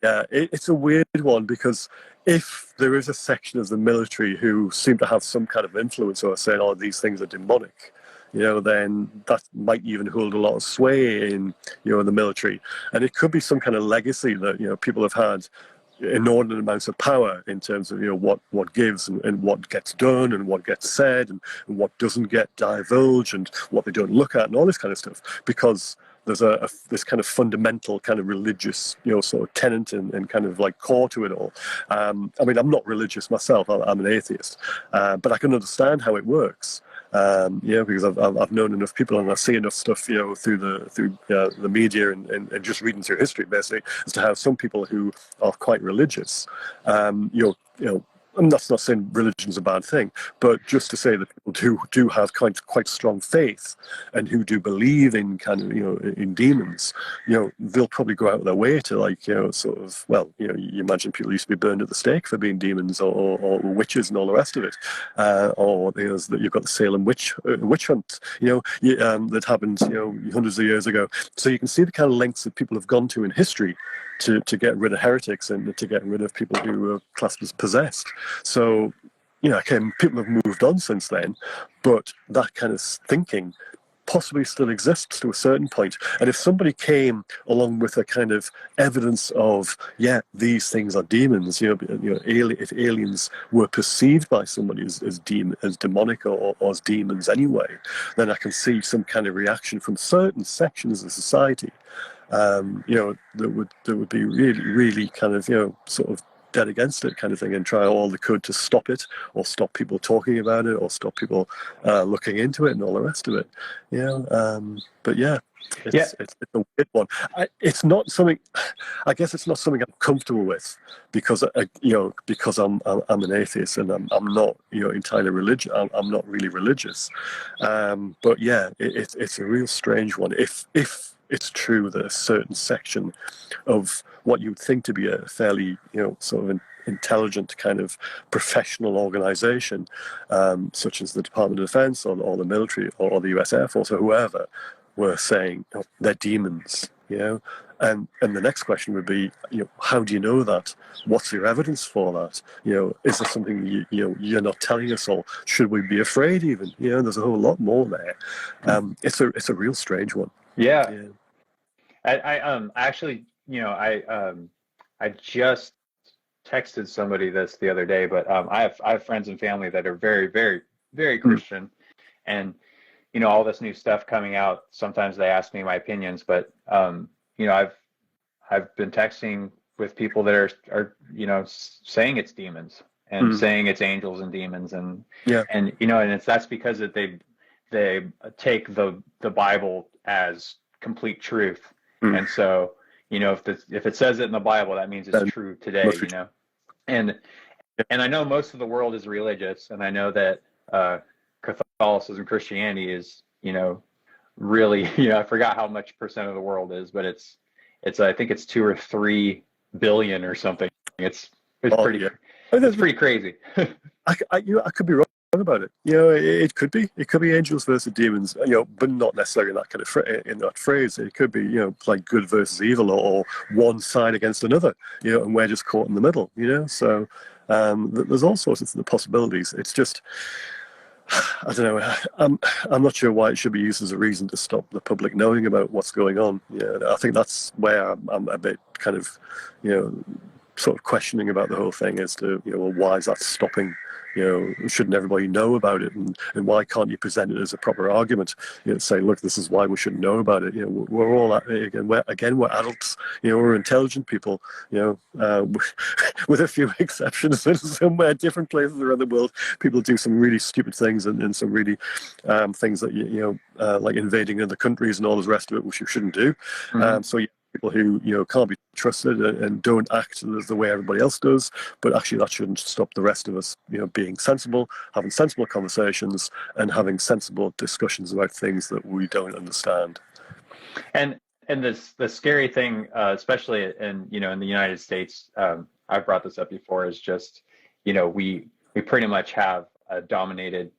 Yeah, it's a weird one because if there is a section of the military who seem to have some kind of influence or saying, "Oh, these things are demonic," then that might even hold a lot of sway in the military, and it could be some kind of legacy that people have had inordinate amounts of power in terms of what gives and what gets done and what gets said and what doesn't get divulged and what they don't look at and all this kind of stuff, because there's this kind of fundamental kind of religious sort of tenet and kind of like core to it all. I mean, I'm not religious myself. I'm an atheist, but I can understand how it works. Because I've known enough people and I see enough stuff, through the media and just reading through history, basically, as to how some people who are quite religious, and that's not saying religion's a bad thing, but just to say that people do have quite strong faith and who do believe in kind of in demons, they'll probably go out of their way to sort of, well, you imagine people used to be burned at the stake for being demons or witches and all the rest of it, or that you've got the Salem witch hunt, that happened hundreds of years ago. So you can see the kind of lengths that people have gone to in history to get rid of heretics and to get rid of people who are classed as possessed. So, people have moved on since then, but that kind of thinking possibly still exists to a certain point. And if somebody came along with a kind of evidence of, these things are demons, if aliens were perceived by somebody as demonic or as demons anyway, then I can see some kind of reaction from certain sections of society. That would be really, really kind of, sort of dead against it kind of thing and try all they could to stop it or stop people talking about it or stop people looking into it and all the rest of it. But it's a weird one. It's not something, I guess it's not something I'm comfortable with because, because I'm an atheist and I'm not, entirely religious. I'm not really religious. But it's a real strange one. If it's true that a certain section of what you'd think to be a fairly, sort of intelligent kind of professional organization, such as the Department of Defense or the military or the US Air Force or whoever, were saying they're demons, and the next question would be, how do you know that? What's your evidence for that? Is there something you're not telling us, or should we be afraid even? There's a whole lot more there. It's a real strange one. Yeah. I actually, I just texted somebody this the other day, but I have friends and family that are very, very, very Christian, and all this new stuff coming out. Sometimes they ask me my opinions, but I've been texting with people that are saying it's demons and saying it's angels and demons and that's because that they take the Bible as complete truth. And so, if it says it in the Bible, that means it's true today, And I know most of the world is religious, and I know that Catholicism, Christianity is, really, I forgot how much percent of the world is, but it's I think it's 2 or 3 billion or something. It's pretty crazy. I could be wrong wrong about it. It could be angels versus demons, but not necessarily in that kind of in that phrase. It could be, like good versus evil, or one side against another, and we're just caught in the middle, So there's all sorts of the possibilities. It's just, I don't know. I'm not sure why it should be used as a reason to stop the public knowing about what's going on. I think that's where I'm a bit kind of, sort of questioning about the whole thing as to, well, why is that stopping? Shouldn't everybody know about it? And why can't you present it as a proper argument? Say, look, this is why we should know about it. We're all, we're adults. We're intelligent people. With a few exceptions, in somewhere different places around the world, people do some really stupid things and some really things that like invading other countries and all the rest of it, which you shouldn't do. So people who can't be trusted and don't act the way everybody else does, but actually that shouldn't stop the rest of us being sensible, having sensible conversations, and having sensible discussions about things that we don't understand. And the scary thing, especially in the United States, I've brought this up before, is just we pretty much have a dominated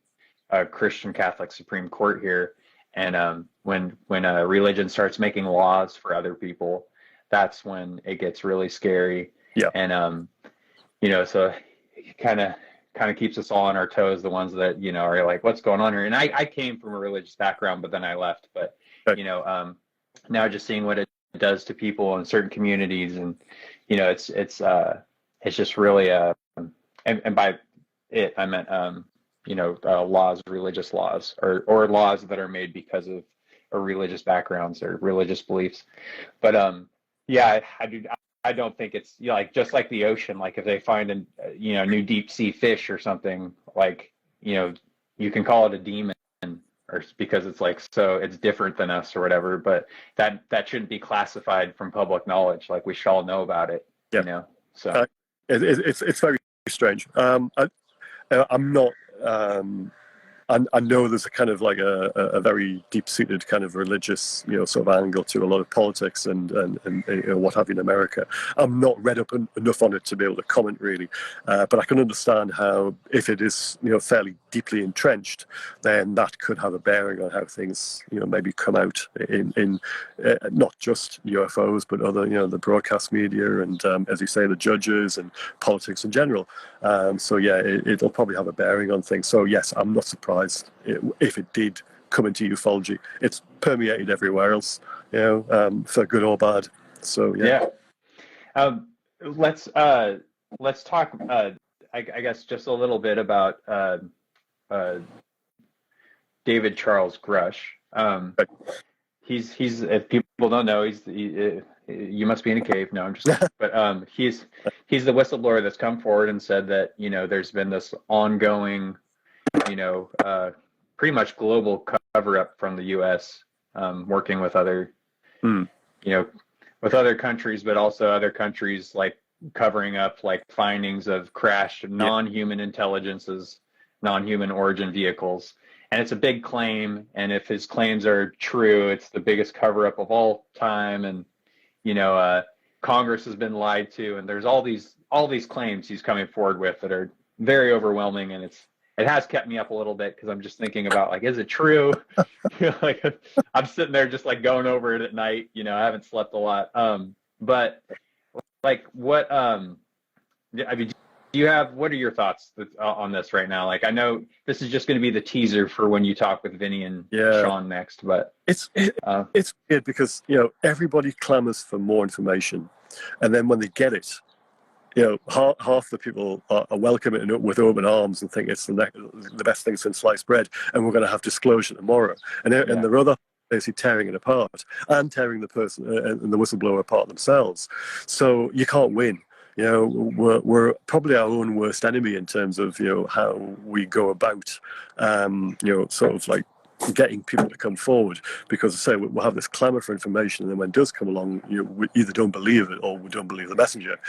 Christian Catholic Supreme Court here. And when a religion starts making laws for other people, that's when it gets really scary. Yeah. And so it kind of keeps us all on our toes, the ones that are like, what's going on here? And I came from a religious background, but then I left. But now just seeing what it does to people in certain communities, and it's just really and by it I meant laws, religious laws, or laws that are made because of religious backgrounds or religious beliefs. But I don't think it's just like the ocean. Like if they find a new deep sea fish or something, like you can call it a demon, or because it's so it's different than us or whatever. But that shouldn't be classified from public knowledge. Like we should all know about it. Yeah. So it's very strange. I'm not. I know there's a kind of like a very deep-seated kind of religious, sort of angle to a lot of politics and what have you in America. I'm not read up enough on it to be able to comment really, but I can understand how if it is, fairly deeply entrenched, then that could have a bearing on how things, maybe come out in not just UFOs, but other, the broadcast media and, as you say, the judges and politics in general. So yeah, it'll probably have a bearing on things. So yes, I'm not surprised if it did come into ufology. It's permeated everywhere else, for good or bad. So yeah. Let's talk. I guess just a little bit about David Charles Grush. He's if people don't know, you must be in a cave. No, I'm just kidding. But he's the whistleblower that's come forward and said that there's been this ongoing pretty much global cover up from the U.S. Working with other with other countries, but also other countries like covering up like findings of crashed non-human intelligences, non-human origin vehicles. And it's a big claim, and if his claims are true, it's the biggest cover-up of all time. And Congress has been lied to, and there's all these claims he's coming forward with that are very overwhelming, and it has kept me up a little bit because I'm just thinking about is it true? I'm sitting there just going over it at night. I haven't slept a lot. But what? What are your thoughts on this right now? I know this is just going to be the teaser for when you talk with Vinny and Sean next, but it's weird because everybody clamors for more information, and then when they get it, half the people are welcome it with open arms and think it's the best thing since sliced bread, and we're going to have disclosure tomorrow, and there are other basically tearing it apart and tearing the person and the whistleblower apart themselves. So you can't win. We're probably our own worst enemy in terms of how we go about sort of getting people to come forward, because I say we'll have this clamor for information, and then when it does come along, we either don't believe it or we don't believe the messenger,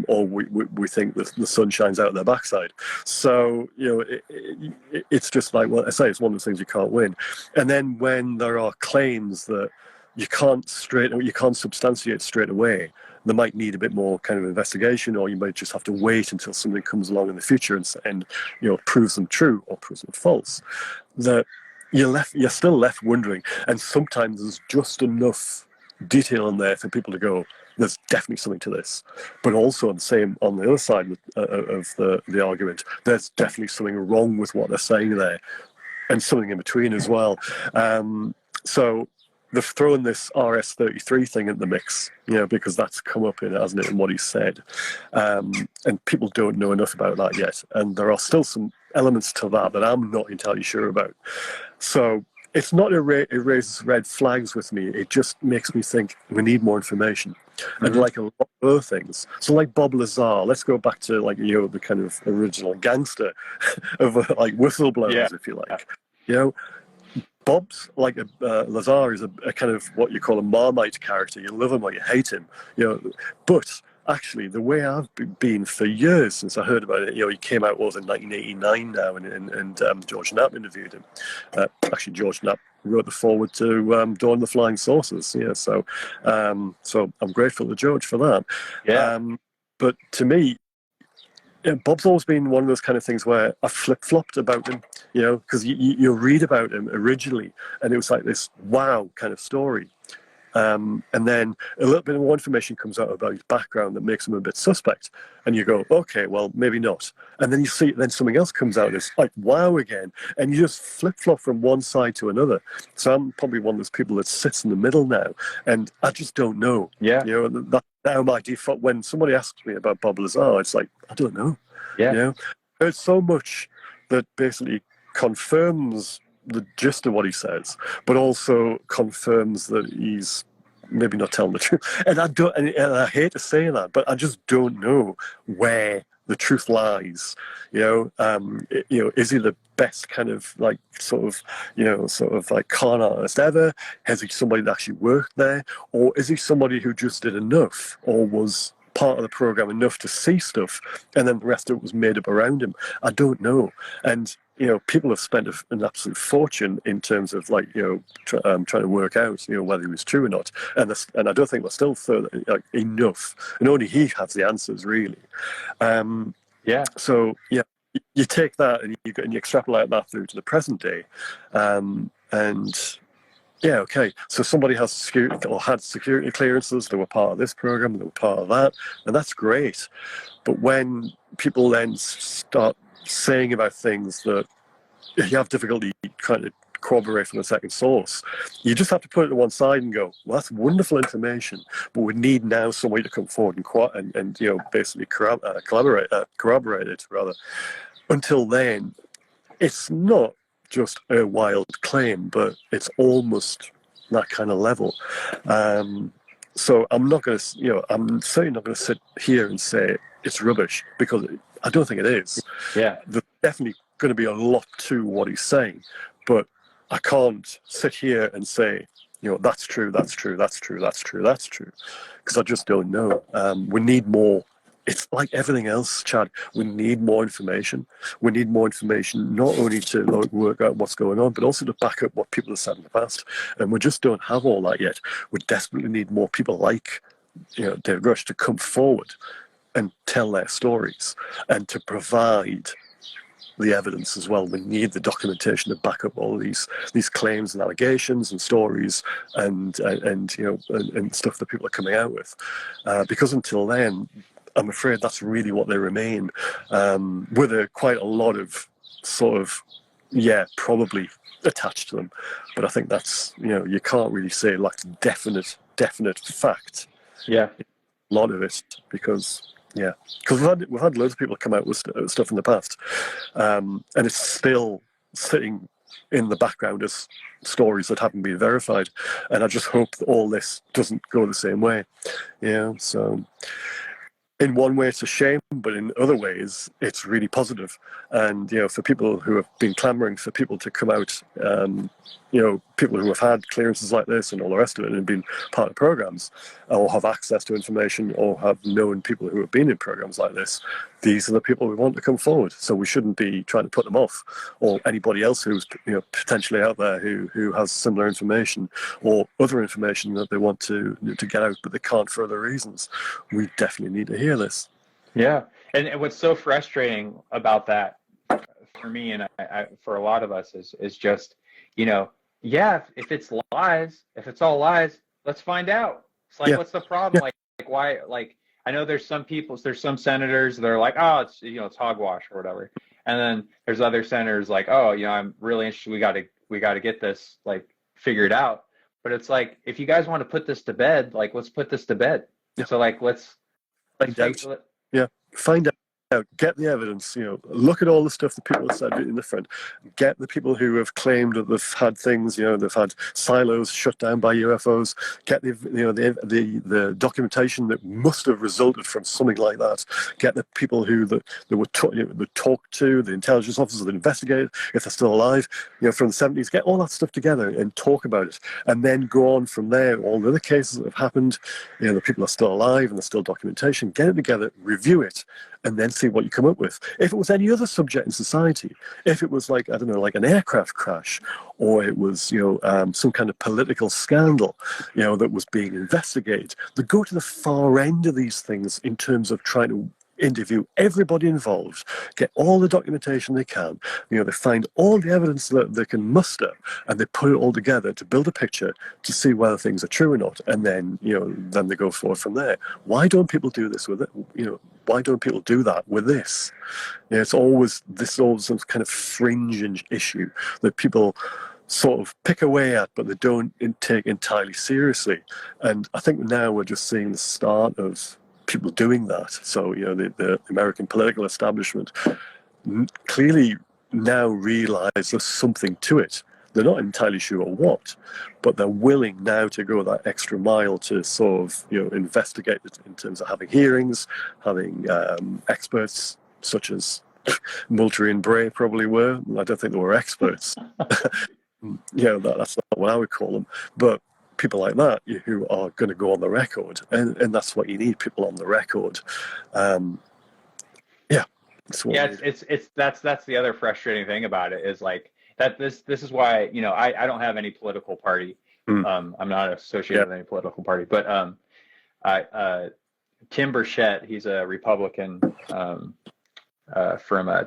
or we think the sun shines out of their backside. So it's just well, I say it's one of those things you can't win. And then when there are claims that you can't substantiate straight away, they might need a bit more kind of investigation, or you might just have to wait until something comes along in the future and proves them true or proves them false. That you're still left wondering, and sometimes there's just enough detail in there for people to go, there's definitely something to this. But also on the other side of the argument, there's definitely something wrong with what they're saying there, and something in between as well. So they've thrown this RS-33 thing in the mix, because that's come up in it, hasn't it, in what he said. And people don't know enough about that yet. And there are still some elements to that I'm not entirely sure about. So it's not it raises red flags with me. It just makes me think we need more information. Mm-hmm. And like a lot of other things. So like Bob Lazar, let's go back to the kind of original gangster of like whistleblowers, if you like. Bob's Lazar is a kind of what you call a Marmite character. You love him or you hate him, But actually, the way I've been for years since I heard about it, he came out in 1989 now, and George Knapp interviewed him. Actually, George Knapp wrote the foreword to Dawn of the Flying Saucers. So I'm grateful to George for that. Yeah. But to me, Bob's always been one of those kind of things where I flip-flopped about him, because you read about him originally, and it was like this wow kind of story. And then a little bit more information comes out about his background that makes him a bit suspect. And you go, okay, well, maybe not. And then then something else comes out, and it's like, wow again. And you just flip-flop from one side to another. So I'm probably one of those people that sits in the middle now, and I just don't know. Yeah. That's now my default. When somebody asks me about Bob Lazar, it's like, I don't know. Yeah. There's so much that basically confirms the gist of what he says, but also confirms that he's maybe not telling the truth. And I hate to say that, but I just don't know where the truth lies. Is he the best kind of sort of like con artist ever? Has he somebody that actually worked there, or is he somebody who just did enough, or was part of the program enough to see stuff, and then the rest of it was made up around him? I don't know. And people have spent an absolute fortune in terms of trying to work out whether he was true or not, and I don't think we're still enough, and only he has the answers really. So you take that and you extrapolate that through to the present day, and okay. So somebody has security or had security clearances. They were part of this program. They were part of that, and that's great. But when people then start saying about things that you have difficulty trying to corroborate from a second source, you just have to put it to one side and go, well, that's wonderful information, but we need now somebody to come forward and basically corroborate it rather. Until then, it's not just a wild claim, but it's almost that kind of level. So I'm not going to, I'm certainly not going to sit here and say it's rubbish, because I don't think it is. Yeah. There's definitely going to be a lot to what he's saying, but I can't sit here and say, that's true, that's true, that's true, that's true, that's true, because I just don't know. We need more. It's like everything else, Chad. We need more information. We need more information, not only to work out what's going on, but also to back up what people have said in the past. And we just don't have all that yet. We desperately need more people like David Rush to come forward and tell their stories and to provide the evidence as well. We need the documentation to back up all of these claims and allegations and stories and stuff that people are coming out with. Because until then, I'm afraid that's really what they remain, with quite a lot of sort of, probably attached to them. But I think that's, you can't really say like definite fact. Yeah. A lot of it, because we've had loads of people come out with stuff in the past, and it's still sitting in the background as stories that haven't been verified. And I just hope that all this doesn't go the same way. So in one way it's a shame, but in other ways it's really positive. And for people who have been clamoring for people to come out people who have had clearances like this and all the rest of it and been part of programs or have access to information or have known people who have been in programs like this, these are the people we want to come forward. So we shouldn't be trying to put them off, or anybody else who's potentially out there who has similar information or other information that they want to get out but they can't for other reasons. We definitely need to hear this. Yeah, and what's so frustrating about that for me and I for a lot of us is just, yeah, if it's lies, if it's all lies, let's find out. It's like, what's the problem? Like why? Like, I know there's some senators that are like, oh, it's hogwash or whatever, and then there's other senators like, oh, I'm really interested. We got to get this like figured out. But it's like, if you guys want to put this to bed, like, let's put this to bed. Yeah. So like, let's find out. Get the evidence, look at all the stuff that people have said in the front. Get the people who have claimed that they've had things, they've had silos shut down by UFOs. Get the documentation that must have resulted from something like that. Get the people who they were talked to, the intelligence officers that investigated, if they're still alive, from the 70s. Get all that stuff together and talk about it, and then go on from there. All the other cases that have happened, the people are still alive and there's still documentation. Get it together, review it, and then see what you come up with. If it was any other subject in society, if it was like, I don't know, like an aircraft crash, or it was, some kind of political scandal, that was being investigated, they go to the far end of these things in terms of trying to interview everybody involved, get all the documentation they can, they find all the evidence that they can muster, and they put it all together to build a picture to see whether things are true or not, and then, then they go forward from there. Why don't people do this with it? Why don't people do that with this? It's always some kind of fringe issue that people sort of pick away at, but they don't take entirely seriously. And I think now we're just seeing the start of people doing that. So, the American political establishment clearly now realize there's something to it. They're not entirely sure what, but they're willing now to go that extra mile to sort of, investigate it in terms of having hearings, having experts such as Moultrie and Bray probably were. I don't think they were experts. That's not what I would call them. But people like that who are going to go on the record, and that's what you need, people on the record. That's the other frustrating thing about it is like that this is why I don't have any political party. I'm not associated with any political party, but Tim Burchett, he's a Republican from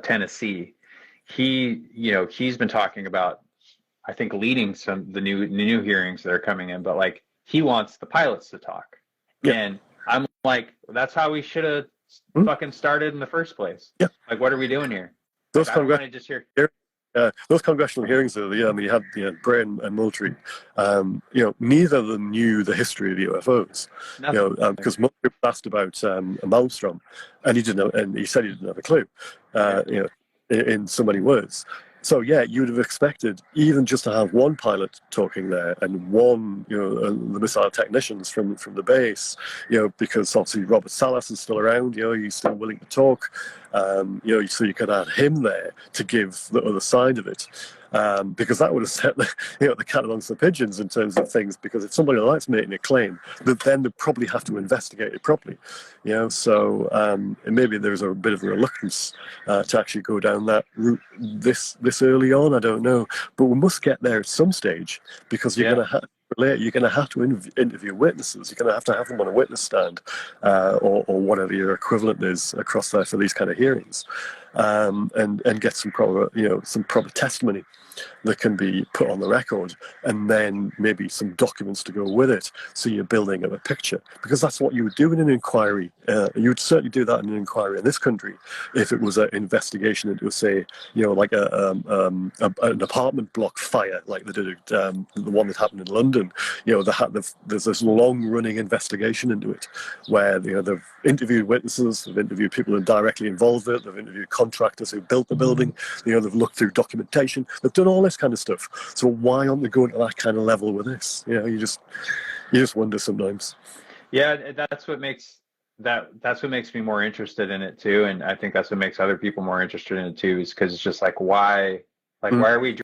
Tennessee. He's been talking about, I think, leading the new hearings that are coming in, but like he wants the pilots to talk, and I'm like, that's how we should have fucking started in the first place. Yeah, like, what are we doing here? Those those congressional hearings, you had Bray and Moultrie. Neither of them knew the history of the UFOs. Because Moultrie was asked about Malmstrom, and he said he didn't have a clue. In so many words. So you would have expected even just to have one pilot talking there and one, the missile technicians from the base, because obviously Robert Salas is still around, he's still willing to talk, so you could add him there to give the other side of it. Because that would have set the cat amongst the pigeons in terms of things. Because if somebody likes making a claim, then they probably have to investigate it properly. So maybe there's a bit of a reluctance to actually go down that route this early on. I don't know, but we must get there at some stage, because you're going to have to interview witnesses. You're going to have them on a witness stand, or whatever your equivalent is across there for these kind of hearings, and get some proper testimony that can be put on the record, and then maybe some documents to go with it, so you're building up a picture. Because that's what you would do in an inquiry. You would certainly do that in an inquiry in this country if it was an investigation into, say, like an apartment block fire, like they did the one that happened in London. There's this long-running investigation into it, where they've interviewed witnesses, they've interviewed people who are directly involved with it, they've interviewed contractors who built the building, they've looked through documentation, they've done all this kind of stuff. So why aren't they going to that kind of level with this? You just wonder sometimes. Yeah, that's what makes me more interested in it too, and I think that's what makes other people more interested in it too, is because it's just like, why are we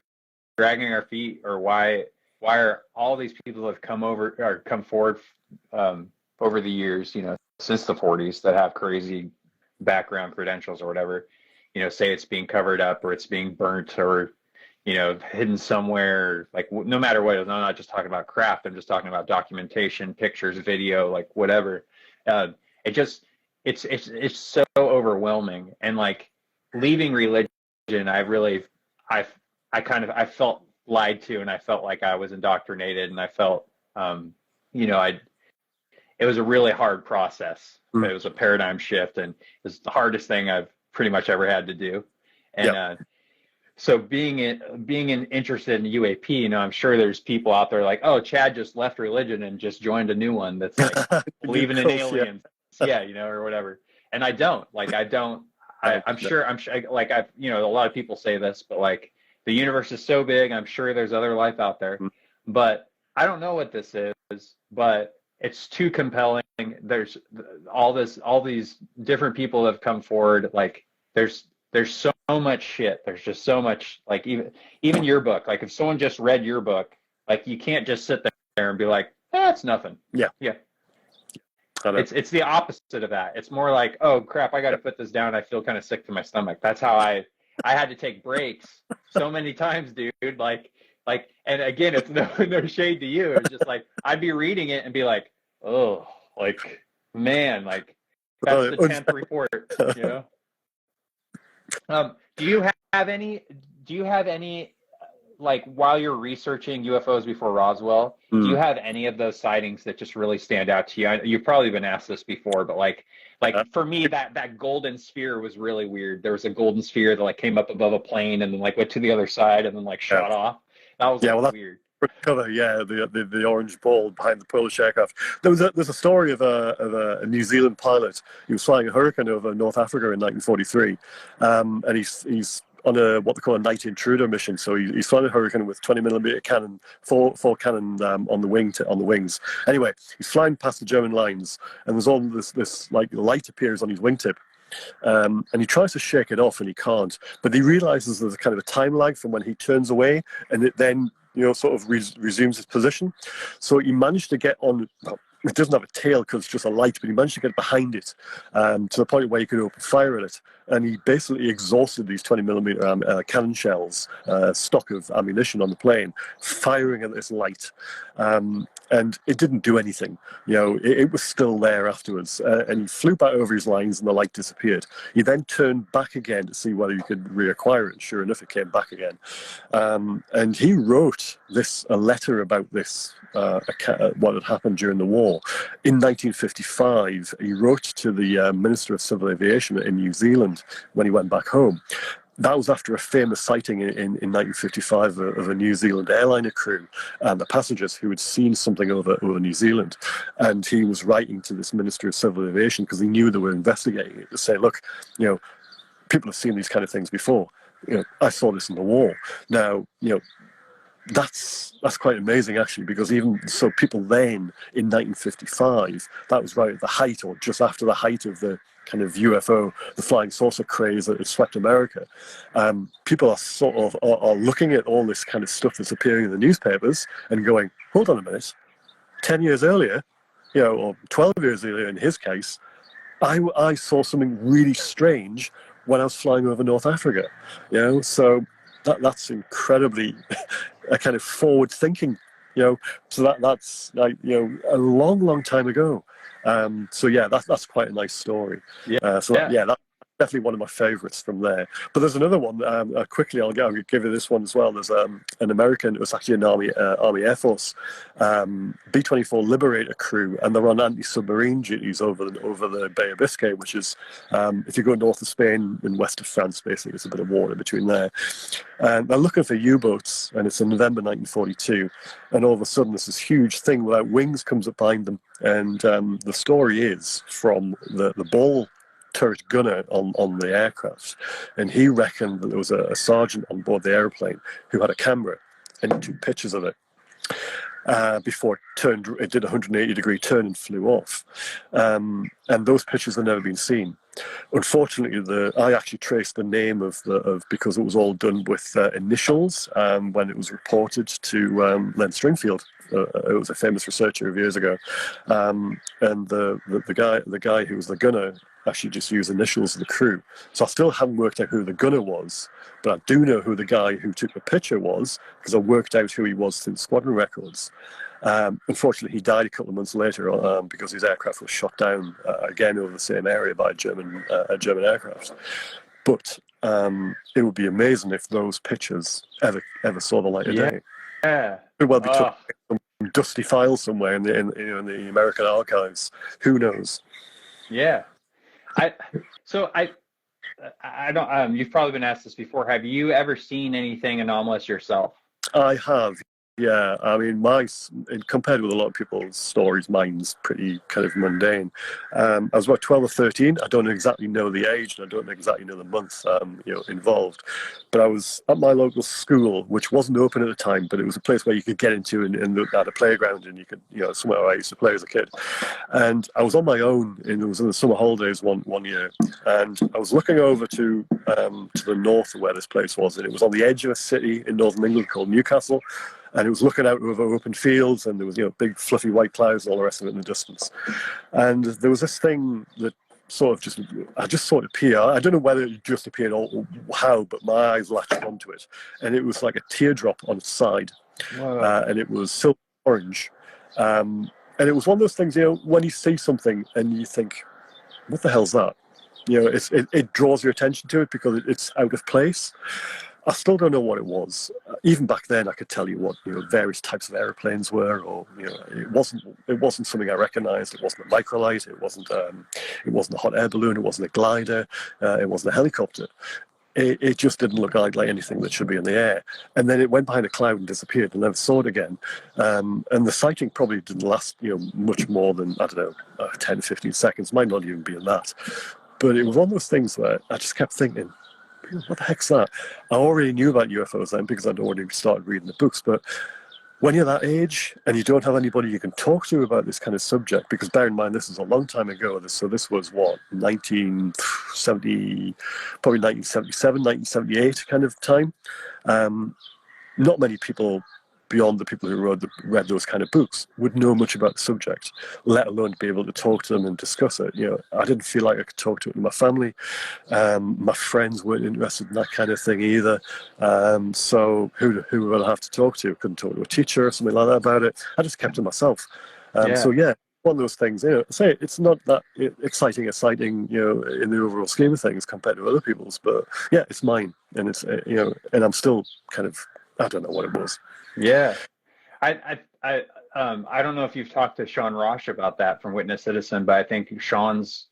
dragging our feet, or why are all these people that have come forward over the years, since the 40s, that have crazy background credentials or whatever, say it's being covered up or it's being burnt or hidden somewhere, like no matter what. I'm not just talking about craft, I'm just talking about documentation, pictures, video, like whatever. It's so overwhelming. And like leaving religion, I felt lied to, and I felt like I was indoctrinated, and I felt it was a really hard process. It was a paradigm shift, and it was the hardest thing I've pretty much ever had to do. And so being interested in UAP, I'm sure there's people out there like, oh, Chad just left religion and just joined a new one that's like believing in aliens, or whatever. And I don't. I'm sure, like a lot of people say this, but like the universe is so big, I'm sure there's other life out there. But I don't know what this is, but it's too compelling. There's all these different people that have come forward. Like there's so much shit. There's just so much, like even your book. Like if someone just read your book, like you can't just sit there and be like, it's nothing. Yeah. It's the opposite of that. It's more like, oh crap, I got to put this down. I feel kind of sick to my stomach. That's how I had to take breaks so many times, dude. Like, and again, it's no shade to you. It's just like I'd be reading it and be like, oh, like man, like that's the 10th report, Do you have any, like while you're researching UFOs before Roswell, do you have any of those sightings that just really stand out to you? You've probably been asked this before, but like for me, that golden sphere was really weird. There was a golden sphere that like came up above a plane and then like went to the other side and then like shot off. That was weird. Cover, the orange ball behind the Polish aircraft. There's a story of a New Zealand pilot. He was flying a Hurricane over North Africa in 1943, and he's on what they call a night intruder mission. So he's flying a Hurricane with 20mm cannon, four cannon on the wings. Anyway, he's flying past the German lines, and there's all this like light appears on his wingtip. And he tries to shake it off and he can't, but he realizes there's a kind of a time lag from when he turns away and it then sort of resumes its position. So he managed to get on. It doesn't have a tail because it's just a light, but he managed to get behind it to the point where he could open fire at it. And he basically exhausted these 20mm cannon shells, stock of ammunition on the plane, firing at this light. And it didn't do anything. It was still there afterwards. And he flew back over his lines and the light disappeared. He then turned back again to see whether he could reacquire it. And sure enough, it came back again. And he wrote a letter about this, what had happened during the war. In 1955, he wrote to the Minister of Civil Aviation in New Zealand when he went back home. That was after a famous sighting in 1955 of a New Zealand airliner crew and the passengers who had seen something over New Zealand. And he was writing to this Minister of Civil Aviation because he knew they were investigating it, to say, look, people have seen these kind of things before. I saw this in the war. Now, that's quite amazing actually, because even so, people then in 1955, that was right at the height or just after the height of the kind of UFO, the flying saucer craze that had swept America. People are sort of are looking at all this kind of stuff that's appearing in the newspapers and going, hold on a minute, 10 years earlier, or 12 years earlier in his case, I saw something really strange when I was flying over North Africa. So that's incredibly a kind of forward thinking, so that's like, a long time ago. So yeah, that's quite a nice story. That's definitely one of my favorites from there. But there's another one. Quickly, I'll give you this one as well. There's an American. It was actually an Army Air Force B-24 Liberator crew, and they're on anti-submarine duties over the Bay of Biscay, which is if you go north of Spain and west of France, basically, there's a bit of water between there. And they're looking for U-boats, and it's in November 1942. And all of a sudden, this huge thing without wings comes up behind them. And the story is from the ball turret gunner on the aircraft, and he reckoned that there was a sergeant on board the airplane who had a camera and he took pictures of it before it did a 180-degree turn and flew off, and those pictures have never been seen. Unfortunately, I actually traced the name of because it was all done with initials when it was reported to Len Stringfield. It was a famous researcher of years ago, and the guy who was the gunner actually just used initials of the crew. So I still haven't worked out who the gunner was, but I do know who the guy who took the picture was because I worked out who he was through squadron records. Unfortunately, he died a couple of months later because his aircraft was shot down again over the same area by a German aircraft. But it would be amazing if those pictures ever saw the light of day. Yeah. Could well be took some dusty file somewhere in the American archives. Who knows? Yeah. I don't. You've probably been asked this before. Have you ever seen anything anomalous yourself? I have. Yeah, I mean, compared with a lot of people's stories, mine's pretty kind of mundane. I was about 12 or 13. I don't exactly know the age, and I don't exactly know the month, involved. But I was at my local school, which wasn't open at the time, but it was a place where you could get into and at a playground, and you could, somewhere where I used to play as a kid. And I was on my own, and it was in the summer holidays one year, and I was looking over to the north of where this place was, and it was on the edge of a city in northern England called Newcastle. And it was looking out over open fields, and there was big fluffy white clouds and all the rest of it in the distance. And there was this thing that I just saw it appear. I don't know whether it just appeared or how, but my eyes latched onto it, and it was like a teardrop on its side, and it was silver orange. And it was one of those things, when you see something and you think, "What the hell's that?" It draws your attention to it because it's out of place. I still don't know what it was. Even back then, I could tell you what various types of airplanes were, or it wasn't something I recognised. It wasn't a microlight. It wasn't a hot air balloon. It wasn't a glider. It wasn't a helicopter. It just didn't look like anything that should be in the air. And then it went behind a cloud and disappeared, and never saw it again. And the sighting probably didn't last much more than 10, 15 seconds. Might not even be in that. But it was one of those things where I just kept thinking, what the heck's that? I already knew about UFOs then because I'd already started reading the books, but when you're that age and you don't have anybody you can talk to about this kind of subject, because bear in mind, this is a long time ago, so this was 1970, probably 1977, 1978 kind of time. Not many people beyond the people who read those kind of books would know much about the subject, let alone be able to talk to them and discuss it. I didn't feel like I could talk to it in my family. My friends weren't interested in that kind of thing either. So who would I have to talk to? Couldn't talk to a teacher or something like that about it. I just kept to myself. So yeah, one of those things. Say it's not that exciting a sighting, in the overall scheme of things compared to other people's, but yeah, it's mine, and it's and I'm still kind of, I don't know what it was. Yeah, I don't know if you've talked to Sean Roche about that from Witness Citizen, but I think Sean's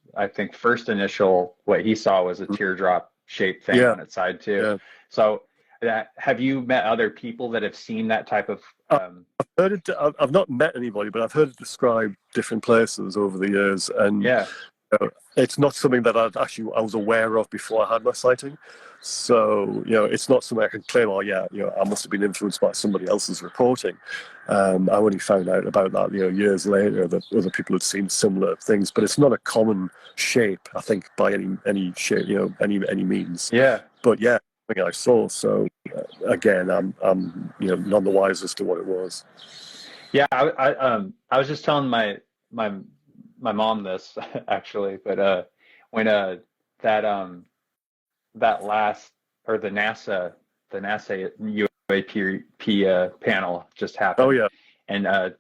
first initial what he saw was a teardrop shaped thing on its side too. Yeah. So have you met other people that have seen that type of? I've heard it. I've not met anybody, but I've heard it described different places over the years, and it's not something that I was aware of before I had my sighting. So, it's not something I can claim, I must have been influenced by somebody else's reporting. I only found out about that, years later, that other people had seen similar things, but it's not a common shape, I think, by any shape, any means. Yeah. But yeah, something I saw. So again, I'm none the wiser as to what it was. Yeah. I was just telling my mom this actually, but when that last, or the NASA UAP panel just happened. Oh yeah. And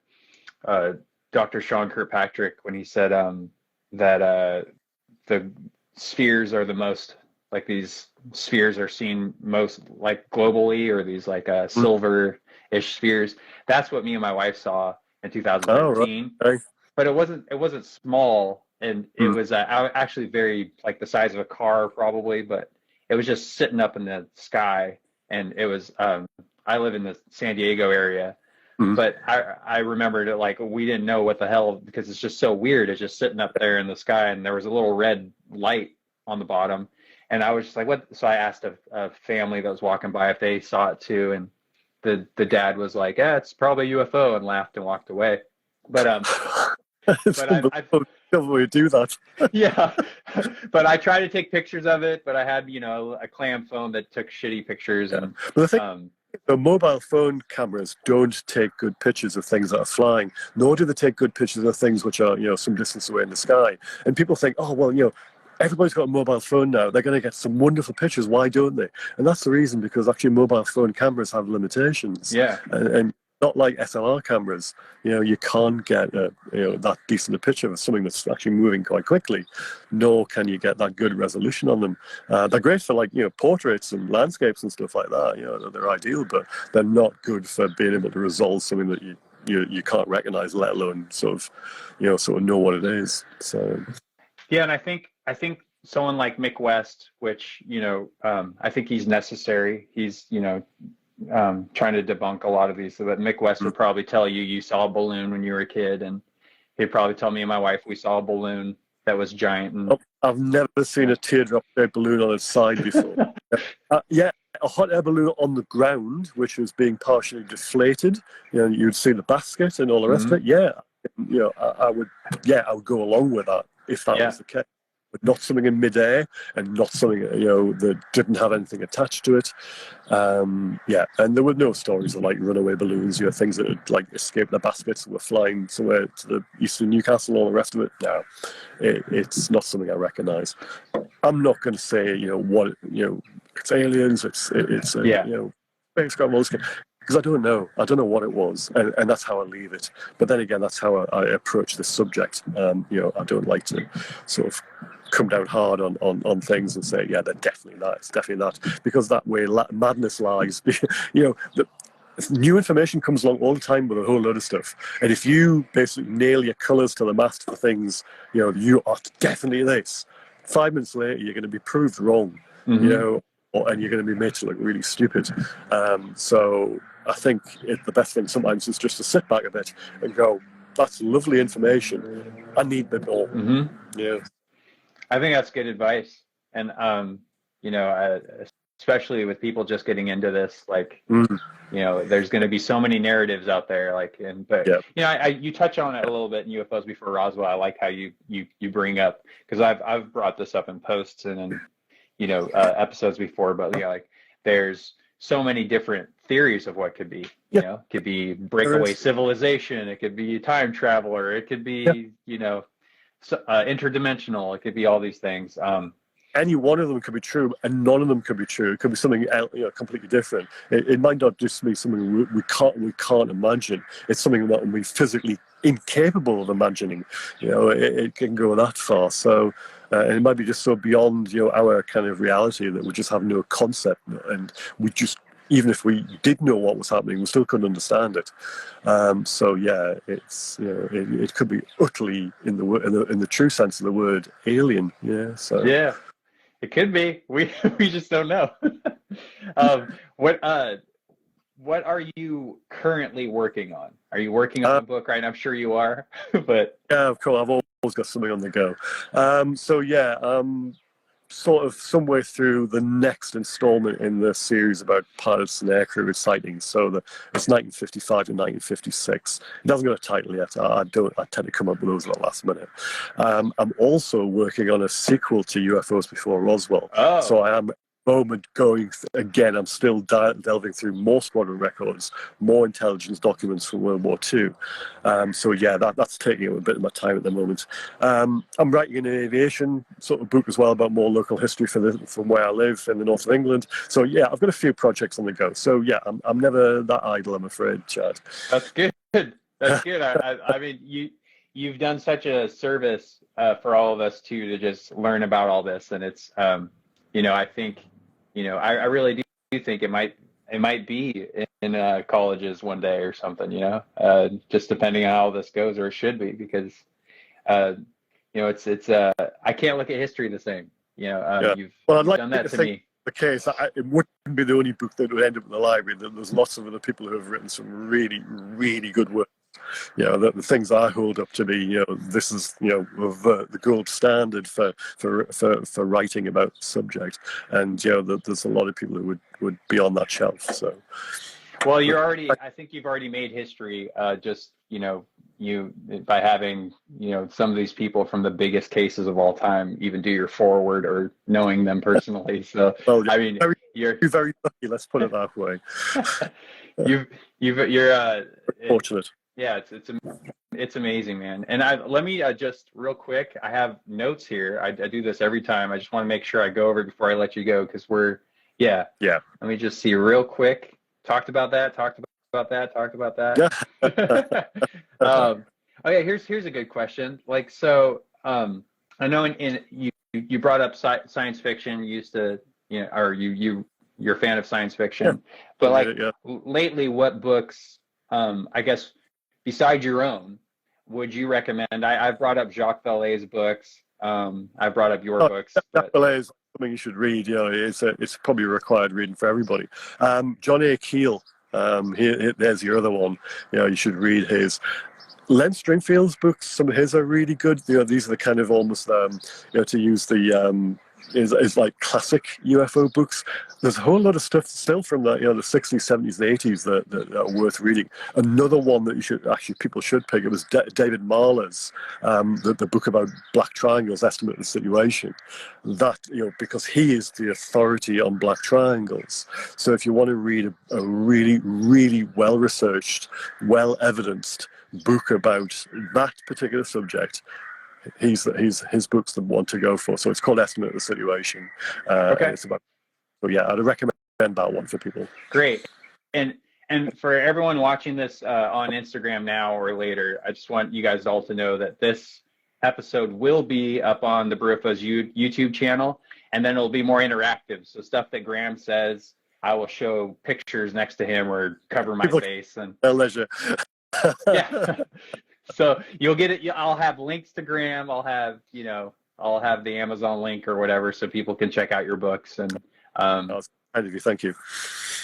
Dr. Sean Kirkpatrick, when he said that the spheres are the most, like, these spheres are seen most like globally, or these like silver-ish spheres. That's what me and my wife saw in 2013. Oh, right. But it wasn't small, and it was actually very, like, the size of a car probably, but it was just sitting up in the sky. And it was I live in the San Diego area, but I remembered it like we didn't know what the hell, because it's just so weird. It's just sitting up there in the sky, and there was a little red light on the bottom, and I was just like, what? So I asked a family that was walking by if they saw it too, and the dad was like, yeah, it's probably a UFO, and laughed and walked away. But but I do that. Yeah, But I tried to take pictures of it, but I had, a clam phone that took shitty pictures. Yeah. And But I think the mobile phone cameras don't take good pictures of things that are flying, nor do they take good pictures of things which are, some distance away in the sky. And people think, oh, well, everybody's got a mobile phone now. They're going to get some wonderful pictures. Why don't they? And that's the reason, because actually mobile phone cameras have limitations. yeah. And not like SLR cameras, you can't get that decent a picture of something that's actually moving quite quickly, nor can you get that good resolution on them. They're great for portraits and landscapes and stuff like that. They're ideal, but they're not good for being able to resolve something that you can't recognize, let alone sort of know what it is. So Yeah, and I think someone like Mick West, which I think he's necessary. He's trying to debunk a lot of these. So that Mick West would probably tell you saw a balloon when you were a kid, and he'd probably tell me and my wife we saw a balloon that was giant. And I've never seen a teardrop-shaped balloon on its side before. Yeah, a hot air balloon on the ground, which was being partially deflated. You'd see the basket and all the rest of it. Yeah, I would go along with that if that was the case. But not something in midair, and not something that didn't have anything attached to it. And there were no stories of runaway balloons, things that had escaped the baskets and were flying somewhere to the east of Newcastle and all the rest of it. No, it's not something I recognise. I'm not going to say what it's aliens, it's spacecraft, because I don't know. I don't know what it was, and that's how I leave it. But then again, that's how I approach this subject. I don't like to sort of come down hard on things and say, yeah, they're definitely that. It's definitely that, because that way madness lies. New information comes along all the time with a whole load of stuff, and if you basically nail your colours to the mast for things, you are definitely this. 5 minutes later, you're going to be proved wrong. And you're going to be made to look really stupid. So I think the best thing sometimes is just to sit back a bit and go, that's lovely information. I need a bit more. Yeah. I think that's good advice. And, especially with people just getting into this, there's going to be so many narratives out there. You touch on it a little bit in UFOs Before Roswell. I like how you bring up, because I've brought this up in posts and in, episodes before, but there's so many different theories of what could be. It could be breakaway civilization. It could be time traveler. It could be, interdimensional. It could be all these things. Any one of them could be true, and none of them could be true. It could be something completely different. It might not just be something we can't imagine. It's something that we're physically incapable of imagining. It can go that far. So, and it might be just so beyond our kind of reality that we just have no concept, and we just, even if we did know what was happening, we still couldn't understand it. So yeah, it's it could be utterly in the true sense of the word alien. Yeah. So yeah, it could be. We just don't know. What are you currently working on? Are you working on a book right now? I'm sure you are, but yeah, of course, I've always got something on the go. So yeah, sort of somewhere through the next installment in the series about pilots and aircrew sightings. So it's 1955 to 1956. It hasn't got a title yet. I tend to come up with those at the last minute. I'm also working on a sequel to UFOs Before Roswell. Oh. So I am moment going again. I'm still delving through more squadron records, more intelligence documents from World War II. So yeah, that's taking a bit of my time at the moment. I'm writing an aviation sort of book as well about more local history from where I live in the north of England. So yeah, I've got a few projects on the go. So yeah, I'm never that idle, I'm afraid, Chad. That's good. That's good. I mean, you've done such a service for all of us too, to just learn about all this, and it's I think. I really do think it might be in colleges one day or something, just depending on how this goes, or it should be, because, it's I can't look at history the same. You've done that to me. The case, it wouldn't be the only book that would end up in the library. There's lots of other people who have written some really, really good work. The things I hold up to be, this is, the gold standard for writing about the subject, and there's a lot of people who would be on that shelf. So, well, I think you've already made history just by having, some of these people from the biggest cases of all time even do your forward or knowing them personally. So, Well, I mean, you're very lucky. Let's put it that way. you're Fortunate. yeah, it's amazing, man. And let me just real quick, I have notes here. I do this every time. I just want to make sure I go over it before I let you go, because yeah. Let me just see real quick. Talked about that. Okay, here's a good question. Like, so I know you brought up science fiction. You used to, or you're a fan of science fiction, but like lately, what books, I guess, besides your own, would you recommend? I've brought up Jacques Vallée's books. I've brought up your books. Jacques Vallée is something you should read. It's probably required reading for everybody. John A. Keel, there's your other one. You should read his. Len Stringfield's books, some of his are really good. These are the kind of almost, to use the is like classic UFO books. There's a whole lot of stuff still from the 60s, 70s, and 80s that are worth reading. Another one that people should pick. It was David Marler's the book about black triangles, Estimate of the Situation. That because he is the authority on black triangles. So if you want to read a really, really well researched, well evidenced book about that particular subject, his book's the one to go for. So it's called Estimate of the Situation. Okay. And it's about, so yeah, I'd recommend that one for people. Great. And for everyone watching this on Instagram now or later, I just want you guys all to know that this episode will be up on the BrewFOs YouTube channel, and then it'll be more interactive. So stuff that Graeme says, I will show pictures next to him or cover my face. And at leisure. Yeah. So you'll get it. I'll have links to Graeme. I'll have the Amazon link or whatever, so people can check out your books. And kind of you. Thank you.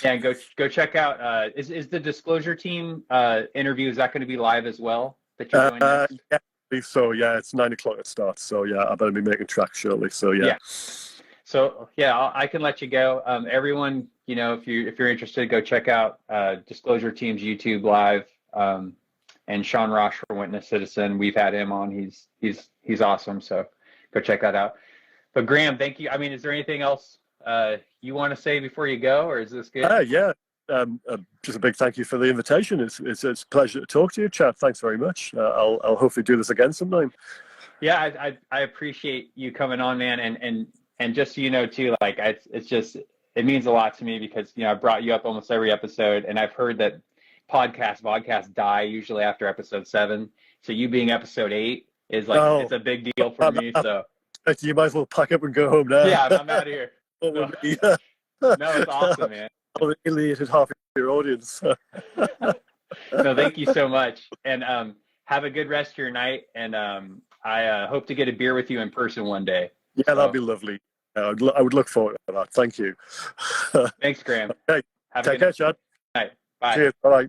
Yeah, and go check out. Is the Disclosure Team interview, is that going to be live as well? That you're doing next? Yeah, so yeah, it's 9 o'clock it starts. So yeah, I better be making tracks shortly. So yeah. So yeah, I can let you go. Everyone, if you're interested, go check out Disclosure Team's YouTube live. And Sean Roche from Witness Citizen, we've had him on. He's awesome. So go check that out. But Graeme, thank you. I mean, is there anything else you want to say before you go, or is this good? Yeah. Just a big thank you for the invitation. It's a pleasure to talk to you, Chad. Thanks very much. I'll hopefully do this again sometime. Yeah, I appreciate you coming on, man. And just so you know too, like it means a lot to me because I brought you up almost every episode, and I've heard that vodcasts die usually after episode 7. So you being episode 8 is like it's a big deal for me. So you might as well pack up and go home now. Yeah, I'm out of here. No, it's awesome, man. I'll alienated half of your audience. No, thank you so much, and have a good rest of your night. And I hope to get a beer with you in person one day. Yeah, so that'd be lovely. I would look forward to that. Thank you. Thanks, Graeme. Okay. Take care, Chad. Night. Bye. Cheers. Bye.